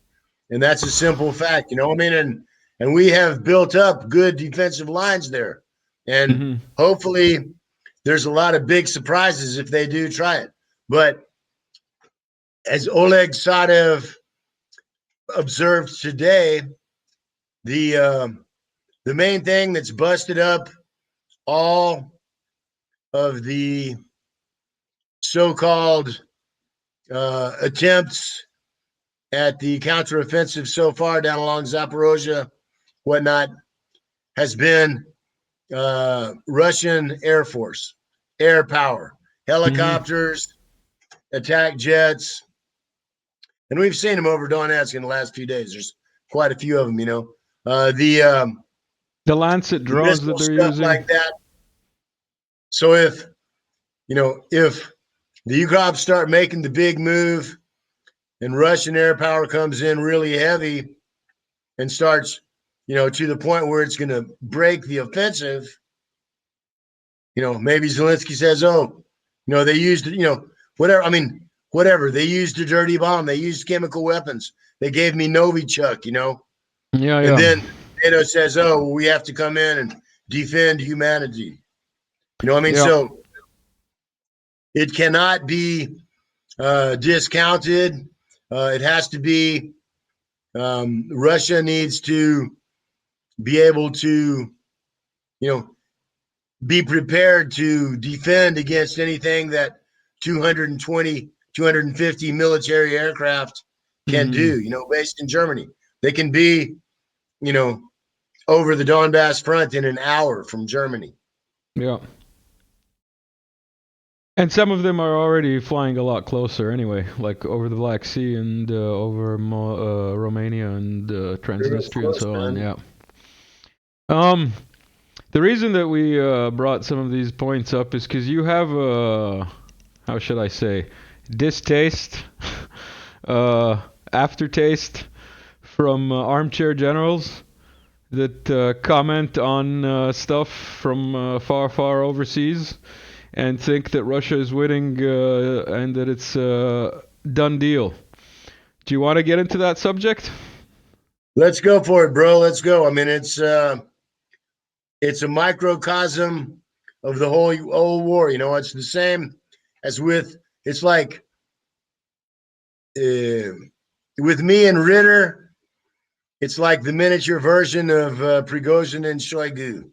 And that's a simple fact, and we have built up good defensive lines there. And Hmm. hopefully there's a lot of big surprises if they do try it. But as Oleg Sadev observed today, the the main thing that's busted up all of the so-called attempts at the counteroffensive so far down along Zaporozhye, whatnot, has been Russian Air Force, air power, Hmm. helicopters, attack jets, and we've seen them over Donetsk in the last few days. There's quite a few of them, The Lancet the drones that missile they're stuff using. like that. So if the Ukrops start making the big move and Russian air power comes in really heavy and starts, to the point where it's going to break the offensive, maybe Zelensky says, oh, they used, whatever. I mean, whatever. They used a dirty bomb. They used chemical weapons. They gave me Novichok, Yeah, and yeah. then NATO says, oh, we have to come in and defend humanity. Yeah. So it cannot be discounted. It has to be, Russia needs to be able to, be prepared to defend against anything that 220, 250 military aircraft can Hmm. do, based in Germany. They can be, you know, over the Donbass front in an hour from Germany. Yeah. And some of them are already flying a lot closer anyway, like over the Black Sea and over Romania and Sure, of Transnistria and course, so on. man. Yeah. Um, the reason that we brought some of these points up is because you have how should I say, distaste, uh, aftertaste from armchair generals that comment on stuff from far, far overseas and think that Russia is winning and that it's a done deal. Do you want to get into that subject? Let's go for it, bro. Let's go. I mean, it's a microcosm of the whole war. It's the same as with. It's like uh, with me and Ritter. It's like the miniature version of Prigozhin and Shoigu.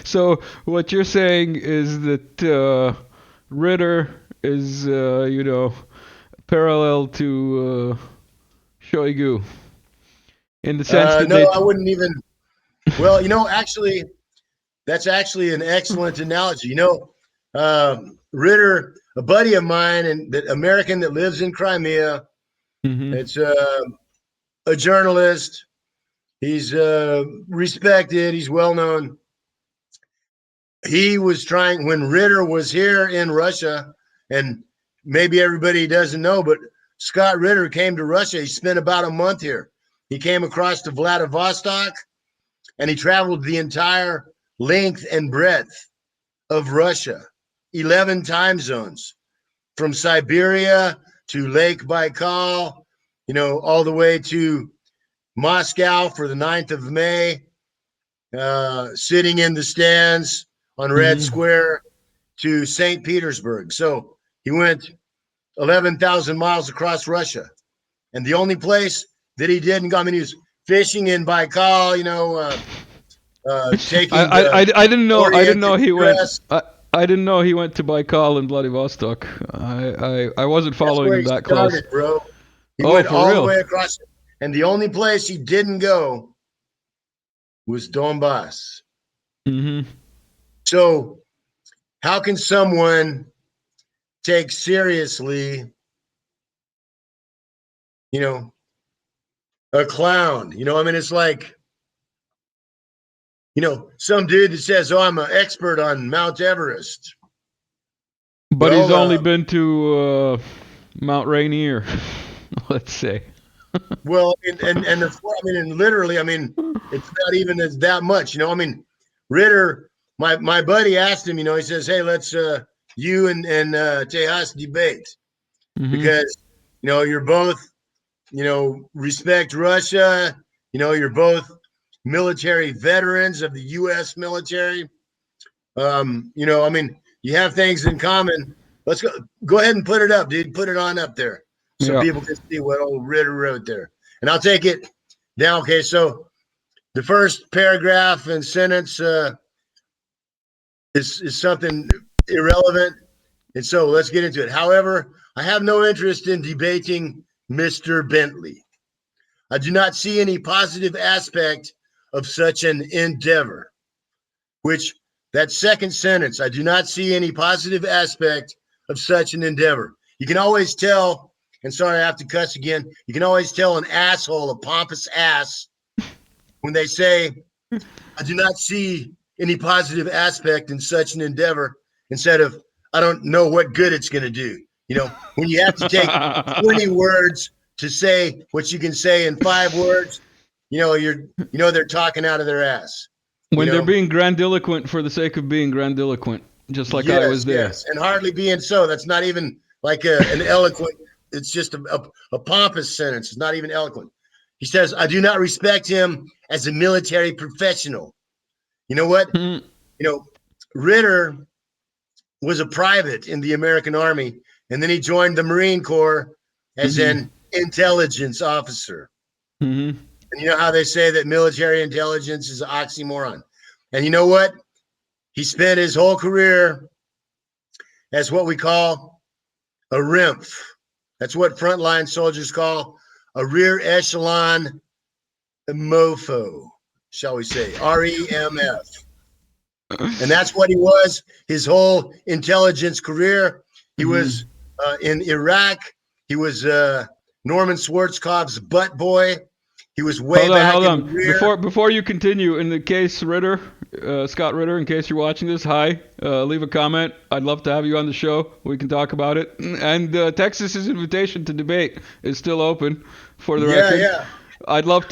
So what you're saying is that Ritter is, parallel to Shoigu in the sense that No, they. I wouldn't even. Well, actually, that's actually an excellent analogy. Ritter, a buddy of mine, and that American that lives in Crimea. Hmm. It's a journalist. He's respected. He's well known. He was trying when Ritter was here in Russia, and maybe everybody doesn't know, but Scott Ritter came to Russia. He spent about a month here. He came across to Vladivostok, and he traveled the entire length and breadth of Russia, 11 time zones from Siberia to Lake Baikal, all the way to Moscow for the 9th of May, sitting in the stands on Red Hmm. Square to St. Petersburg. So he went 11,000 miles across Russia. And the only place that he didn't go, I mean, he was fishing in Baikal, taking the I didn't know Orient he went. Express. I didn't know he went to Baikal and Vladivostok. I wasn't That's following where him he that close. started, bro. He Oh, went for all the real? way across, and the only place he didn't go was Donbass. Mm-hmm. So, how can someone take seriously, you know, a clown? I mean, it's like, some dude that says, "Oh, I'm an expert on Mount Everest." But he's Well, only been to Mount Rainier, let's say. and literally, I mean, it's not even as that much. I mean, Ritter, my buddy asked him. He says, "Hey, let's you and Tejas debate Mm-hmm. because you're both respect Russia. You're both military veterans of the U.S. military. I mean, you have things in common. Let's go ahead and put it up, dude. Put it on up there so Yeah. people can see what old Ritter wrote there. And I'll take it down. Okay, so the first paragraph and sentence is something irrelevant. And so let's get into it. However, I have no interest in debating Mr. Bentley. I do not see any positive aspect of such an endeavor, which that second sentence, I do not see any positive aspect of such an endeavor. You can always tell, and sorry, I have to cuss again. You can always tell an asshole, a pompous ass, when they say, I do not see any positive aspect in such an endeavor, instead of, I don't know what good it's going to do. When you have to take 20 words to say what you can say in 5 words, they're talking out of their ass. When they're being grandiloquent for the sake of being grandiloquent, just like I was Yes, there. yes, and hardly being so. That's not even like an eloquent. It's just a pompous sentence. It's not even eloquent. He says, "I do not respect him as a military professional." You know what? Mm. Ritter was a private in the American Army, and then he joined the Marine Corps as Mm-hmm. an intelligence officer. Mm-hmm. And you know how they say that military intelligence is an oxymoron. And you know what? He spent his whole career as what we call a REMF. That's what frontline soldiers call a rear echelon mofo, shall we say, REMF. And that's what he was his whole intelligence career. He was in Iraq. He was Norman Schwarzkopf's butt boy. He was way Hold on, back hold in the on. rear. Before you continue, in the case Ritter, Scott Ritter, in case you're watching this, hi. Leave a comment. I'd love to have you on the show. We can talk about it. And Texas's invitation to debate is still open, for the Yeah, record. yeah. I'd love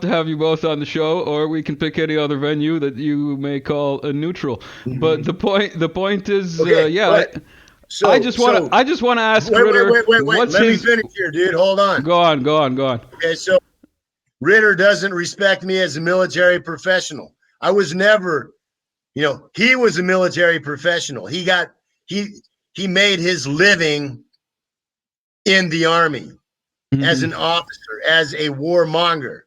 to have you both on the show, or we can pick any other venue that you may call a neutral. But the point is, Okay, yeah. but I so just want to ask Ritter, wait. what's Let me his? finish here, dude. Hold on. Go on, go on, go on. Okay, so Ritter doesn't respect me as a military professional. I was never, he was a military professional. He made his living in the Army as Mm-hmm. an officer, as a warmonger.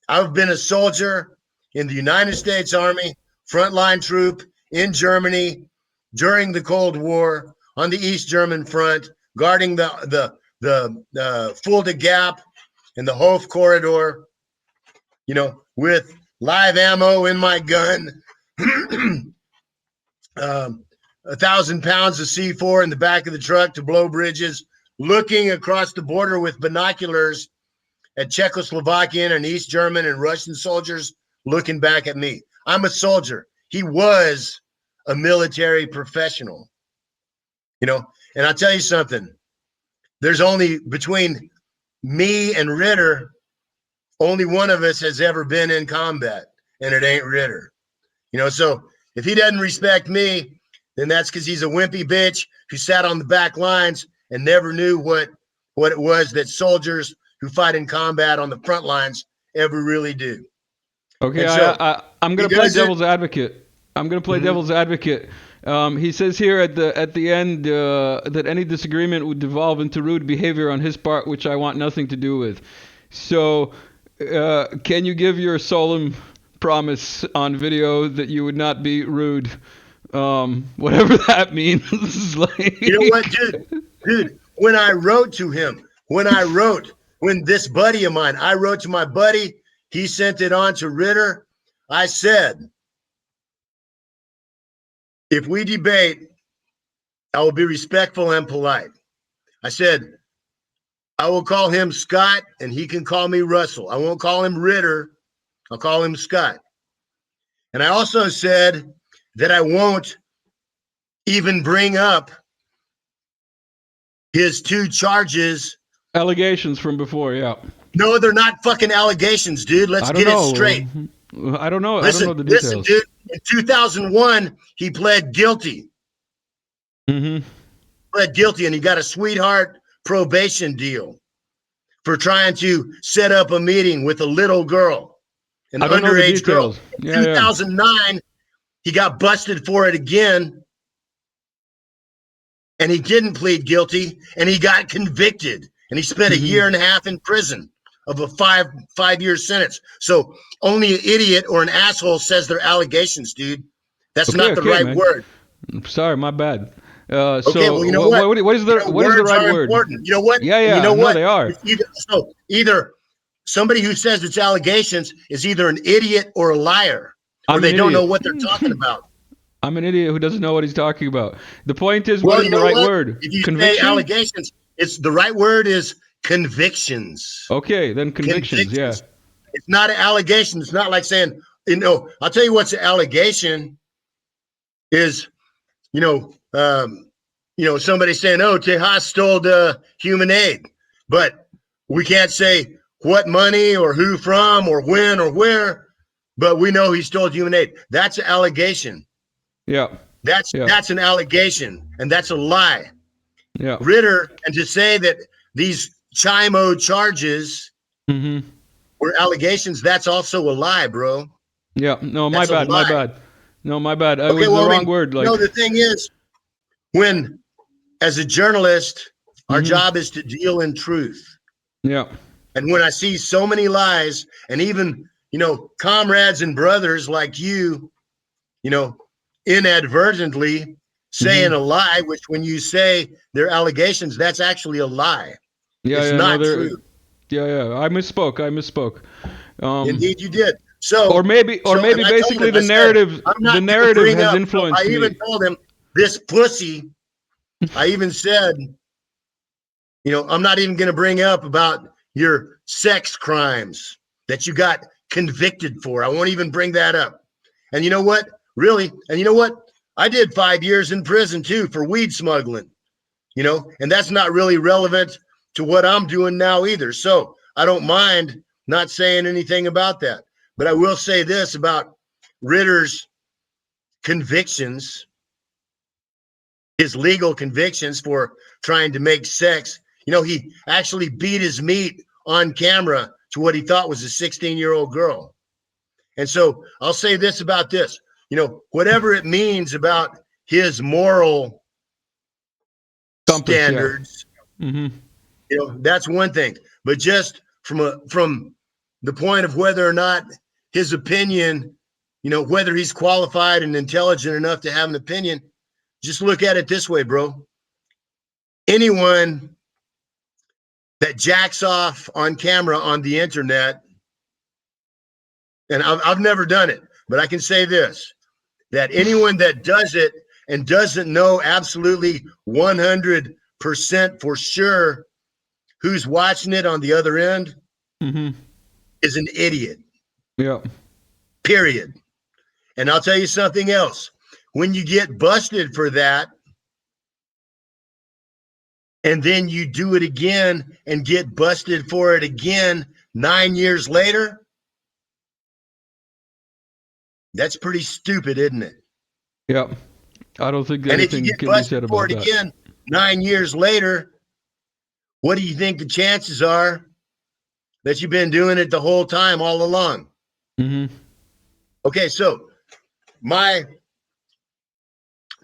I've been a soldier in the United States Army, frontline troop in Germany during the Cold War on the East German front, guarding the Fulda Gap and the Hof corridor, with live ammo in my gun, 1,000 pounds of C4 in the back of the truck to blow bridges, looking across the border with binoculars at Czechoslovakian and East German and Russian soldiers looking back at me. I'm a soldier. He was a military professional, and I'll tell you something. There's only between me and Ritter, only one of us has ever been in combat, and it ain't Ritter. So if he doesn't respect me, then that's because he's a wimpy bitch who sat on the back lines and never knew what it was that soldiers who fight in combat on the front lines ever really do. Okay, And so I'm he gonna play doesn't. devil's advocate. I'm gonna play devil's advocate. He says here at the end that any disagreement would devolve into rude behavior on his part, which I want nothing to do with. So, can you give your solemn promise on video that you would not be rude, whatever that means? Like, You know what, dude? When I wrote to him, when this buddy of mine, I wrote to my buddy, he sent it on to Ritter. I said, if we debate, I will be respectful and polite. I said, I will call him Scott and he can call me Russell. I won't call him Ritter. I'll call him Scott. And I also said that I won't even bring up his 2 charges. Allegations from before, yeah. No, they're not fucking allegations, dude. Let's get it straight. I don't know. Listen, I don't know the details. Listen, dude. In 2001, he pled guilty. Mm-hmm. Pled guilty, and he got a sweetheart probation deal for trying to set up a meeting with a little girl, an underage girl. In 2009, he got busted for it again, and he didn't plead guilty, and he got convicted, and he spent a year and a half in prison of a five-year sentence. So only an idiot or an asshole says they're allegations, dude. That's not the right word. Sorry, my bad. Okay, well, you know what is the right word? Important. You know what? Yeah. You know what? They are. Either somebody who says it's allegations is either an idiot or a liar, or they don't know what they're talking about. I'm an idiot who doesn't know what he's talking about. The point is, what is the right word? If you say allegations, it's the right word is convictions. Okay, then convictions. Yeah. It's not an allegation. It's not like saying, I'll tell you what's an allegation is, somebody saying, oh, Tejas stole the human aid, but we can't say what money or who from or when or where, but we know he stole human aid. That's an allegation. Yeah. That's an allegation, and that's a lie. Yeah. Ritter, and to say that these Chimo charges were allegations, that's also a lie, bro. Yeah. No, my bad. No, my bad. It was the wrong word. The thing is, when, as a journalist, our job is to deal in truth. Yeah. And when I see so many lies, and even, comrades and brothers like you, inadvertently saying a lie, which when you say they're allegations, that's actually a lie. It's not true. Yeah. I misspoke. Indeed, you did. So, or maybe basically the narrative has influenced me. I even told him, this pussy. I even said, I'm not even going to bring up about your sex crimes that you got convicted for. I won't even bring that up. And you know what? Really? And you know what? I did 5 years in prison too for weed smuggling, and that's not really relevant to what I'm doing now either. So I don't mind not saying anything about that. But I will say this about Ritter's convictions, his legal convictions for trying to make sex. He actually beat his meat on camera to what he thought was a 16-year-old girl. And so I'll say this about this, whatever it means about his moral standards, that's one thing. But just from the point of whether or not his opinion, whether he's qualified and intelligent enough to have an opinion, just look at it this way, bro. Anyone that jacks off on camera on the internet, and I've never done it, but I can say this, that anyone that does it and doesn't know absolutely 100% for sure who's watching it on the other end is an idiot. Yeah. Period. And I'll tell you something else. When you get busted for that, and then you do it again and get busted for it again 9 years later, that's pretty stupid, isn't it? Yeah. I don't think anything can be said about that. Again 9 years later, what do you think the chances are that you've been doing it the whole time all along? Okay, so my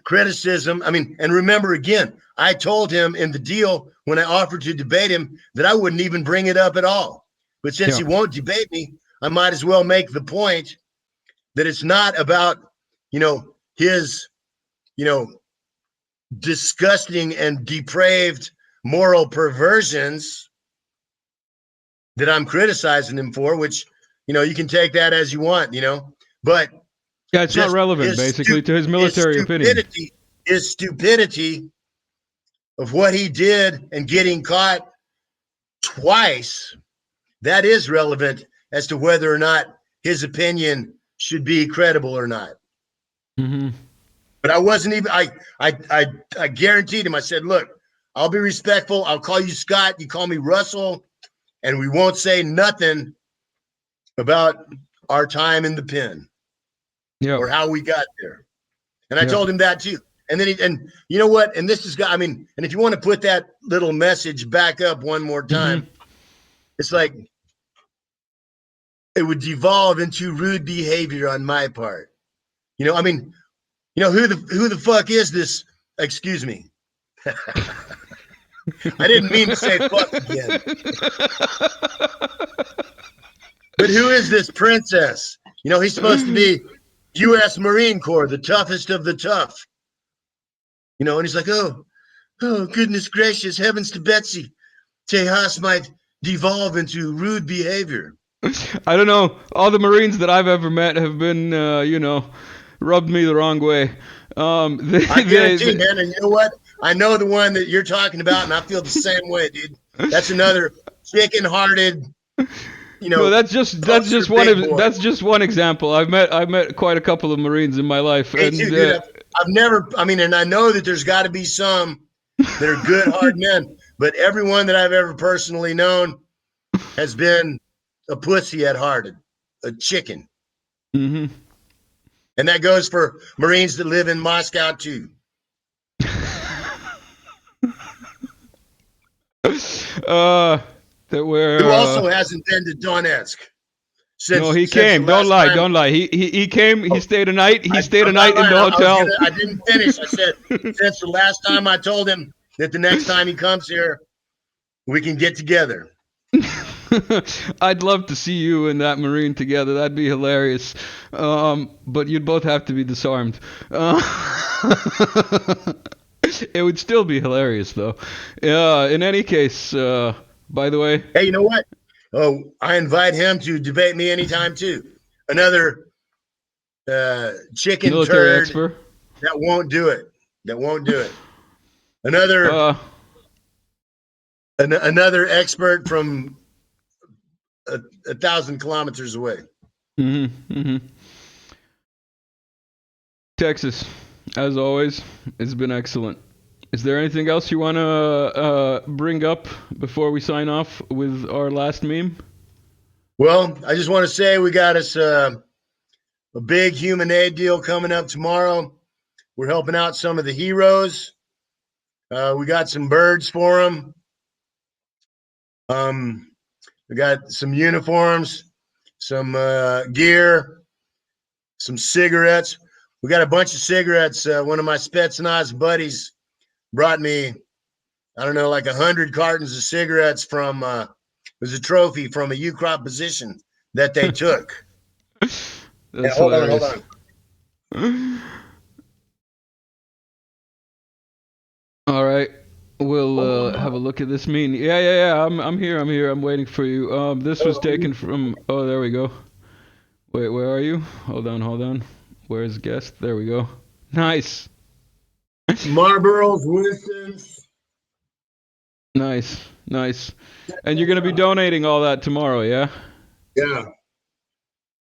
criticism, and remember again, I told him in the deal when I offered to debate him that I wouldn't even bring it up at all. But since he won't debate me, I might as well make the point that it's not about, his, disgusting and depraved moral perversions. that I'm criticizing him for, which, you can take that as you want, but Yeah, it's not just relevant, basically, to his military opinion. His stupidity of what he did and getting caught twice, that is relevant as to whether or not his opinion should be credible or not. Mm-hmm. But I wasn't even, I guaranteed him. I said, look, I'll be respectful. I'll call you Scott. You call me Russell, and we won't say nothing about our time in the pen or how we got there. And I told him that too. And then and you know what? And this is, and if you want to put that little message back up one more time, it's like it would devolve into rude behavior on my part. Who the fuck is this? Excuse me. I didn't mean to say fuck again. But who is this princess? He's supposed to be U.S. Marine Corps, the toughest of the tough. And he's like, oh, goodness gracious, heavens to Betsy. Tejas might devolve into rude behavior. I don't know. All the Marines that I've ever met have been, rubbed me the wrong way. I guarantee, man. And you know what? I know the one that you're talking about, and I feel the same way, dude. That's another chicken-hearted. No, that's just one example. I've met quite a couple of Marines in my life. Me too, dude. I've never. And I know that there's got to be some that are good, hard men, but everyone that I've ever personally known has been a pussy at hearted, a chicken. Mm-hmm. And that goes for Marines that live in Moscow too. Who also hasn't been to Donetsk. No, he came. Don't lie. He came. He stayed a night. He stayed a night in the hotel. I didn't finish. I said, since the last time I told him that the next time he comes here, we can get together. I'd love to see you and that Marine together. That'd be hilarious. But you'd both have to be disarmed. It would still be hilarious, though. In any case, by the way. Hey, you know what? Oh, I invite him to debate me anytime, too. Another chicken military turd expert that won't do it. Another another expert from 1,000 kilometers away. Mm-hmm, mm-hmm. Texas, as always, it's been excellent. Is there anything else you want to bring up before we sign off with our last meme? Well, I just want to say we got us a big human aid deal coming up tomorrow. We're helping out some of the heroes. We got some birds for them. We got some uniforms, some gear, some cigarettes. We got a bunch of cigarettes. One of my Spetsnaz buddies brought me, I don't know, like 100 cartons of cigarettes from, it was a trophy from a U-crop position that they took. Hold on. All right. We'll have a look at this meme. Yeah. I'm here. I'm waiting for you. This was taken from, oh, there we go. Wait, where are you? Hold on. Where's guest? There we go. Nice. Marlboros, Winston's. Nice. And you're going to be donating all that tomorrow, yeah? Yeah.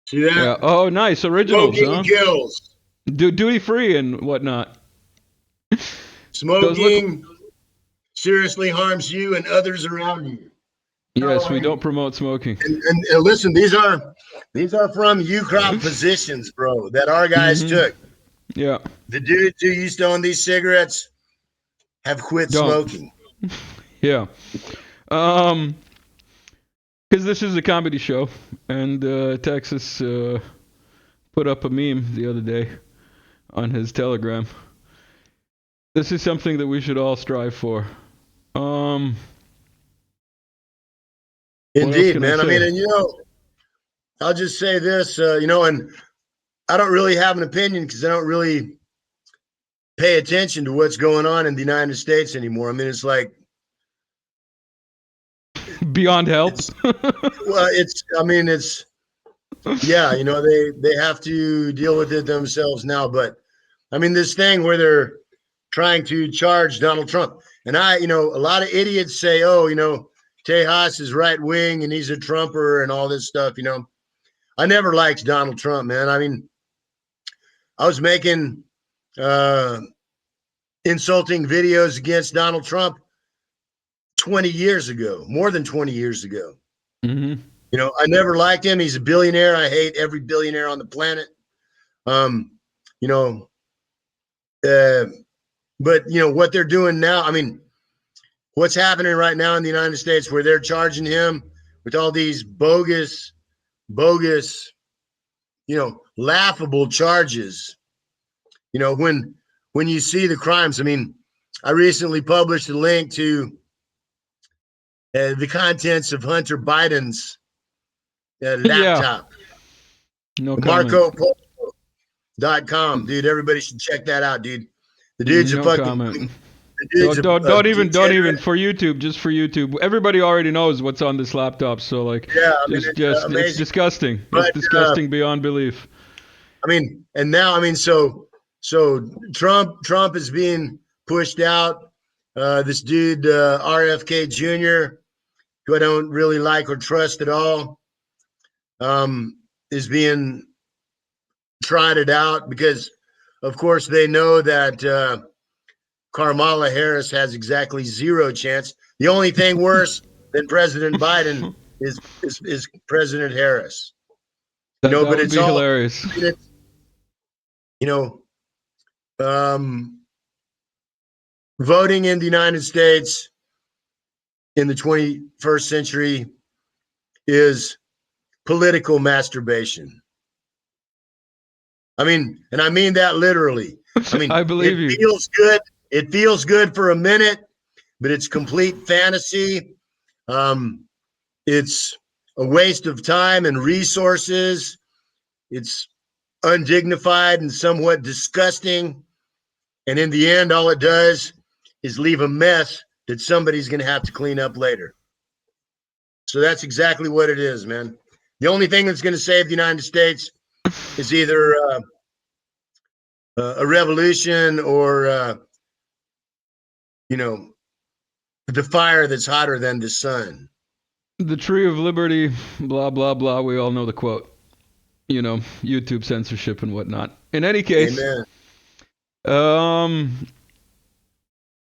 See that? Yeah. Oh, nice. Originals, Smoking kills. Duty free and whatnot. Smoking seriously harms you and others around you. Yes, we don't promote smoking. And listen, these are from U-crop positions, bro, that our guys took. Yeah. The dudes who used to own these cigarettes have quit smoking. Yeah. Because this is a comedy show, and Texas put up a meme the other day on his Telegram. This is something that we should all strive for. Indeed, man. I mean, and I'll just say this, and I don't really have an opinion because I don't really pay attention to what's going on in the United States anymore. I mean, it's like beyond help. Well, it's yeah, you know, they have to deal with it themselves now. But I mean, this thing where they're trying to charge Donald Trump, and you know, a lot of idiots say, oh, you know, Tejas is right wing and he's a Trumper and all this stuff. You know, I never liked Donald Trump, man. I mean, I was making insulting videos against Donald Trump 20 years ago, more than 20 years ago. Mm-hmm. You know, I never liked him. He's a billionaire. I hate every billionaire on the planet. You know, but you know what they're doing now. I mean, what's happening right now in the United States, where they're charging him with all these bogus, you know, laughable charges. You know, when you see the crimes. I mean, I recently published a link to the contents of Hunter Biden's laptop. No comment. MarcoPolo.com, dude. Everybody should check that out, dude. The dude's no a fucking. Comment. Don't even for YouTube, just for YouTube. Everybody already knows what's on this laptop, so like, yeah, I mean, it's disgusting. But, it's disgusting beyond belief. I mean, and now, I mean, so Trump is being pushed out. This dude, RFK Jr., who I don't really like or trust at all, is being trotted out because, of course, they know that Kamala Harris has exactly zero chance. The only thing worse than President Biden is President Harris. That but would be hilarious. You know, voting in the United States in the 21st century is political masturbation. I mean, and I mean that literally. I mean, I believe you. It feels good. It feels good for a minute, but it's complete fantasy. It's a waste of time and resources. It's undignified and somewhat disgusting. And in the end, all it does is leave a mess that somebody's going to have to clean up later. So that's exactly what it is, man. The only thing that's going to save the United States is either a revolution or, you know, the fire that's hotter than the sun. The tree of liberty, blah, blah, blah. We all know the quote. You know, YouTube censorship and whatnot. In any case,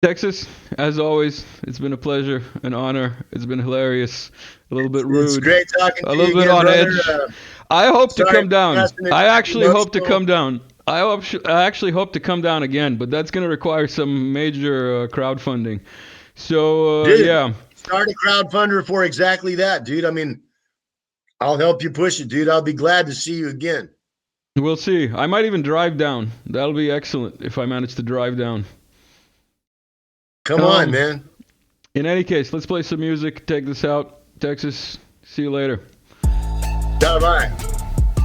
Texas, as always, it's been a pleasure, an honor. It's been hilarious, a little bit rude, it's great talking to a little you bit again, on brother. edge. I hope to come down. I actually emotional. hope to come down. I actually hope to come down again, but that's going to require some major crowdfunding. So, dude, yeah. Start a crowdfunder for exactly that, dude. I mean, I'll help you push it, dude. I'll be glad to see you again. We'll see. I might even drive down. That'll be excellent if I manage to drive down. Come on, man. In any case, let's play some music. Take this out. Texas, see you later. Bye-bye.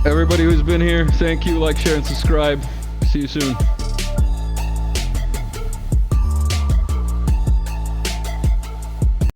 Everybody who's been here, thank you. Like, share, and subscribe. See you soon.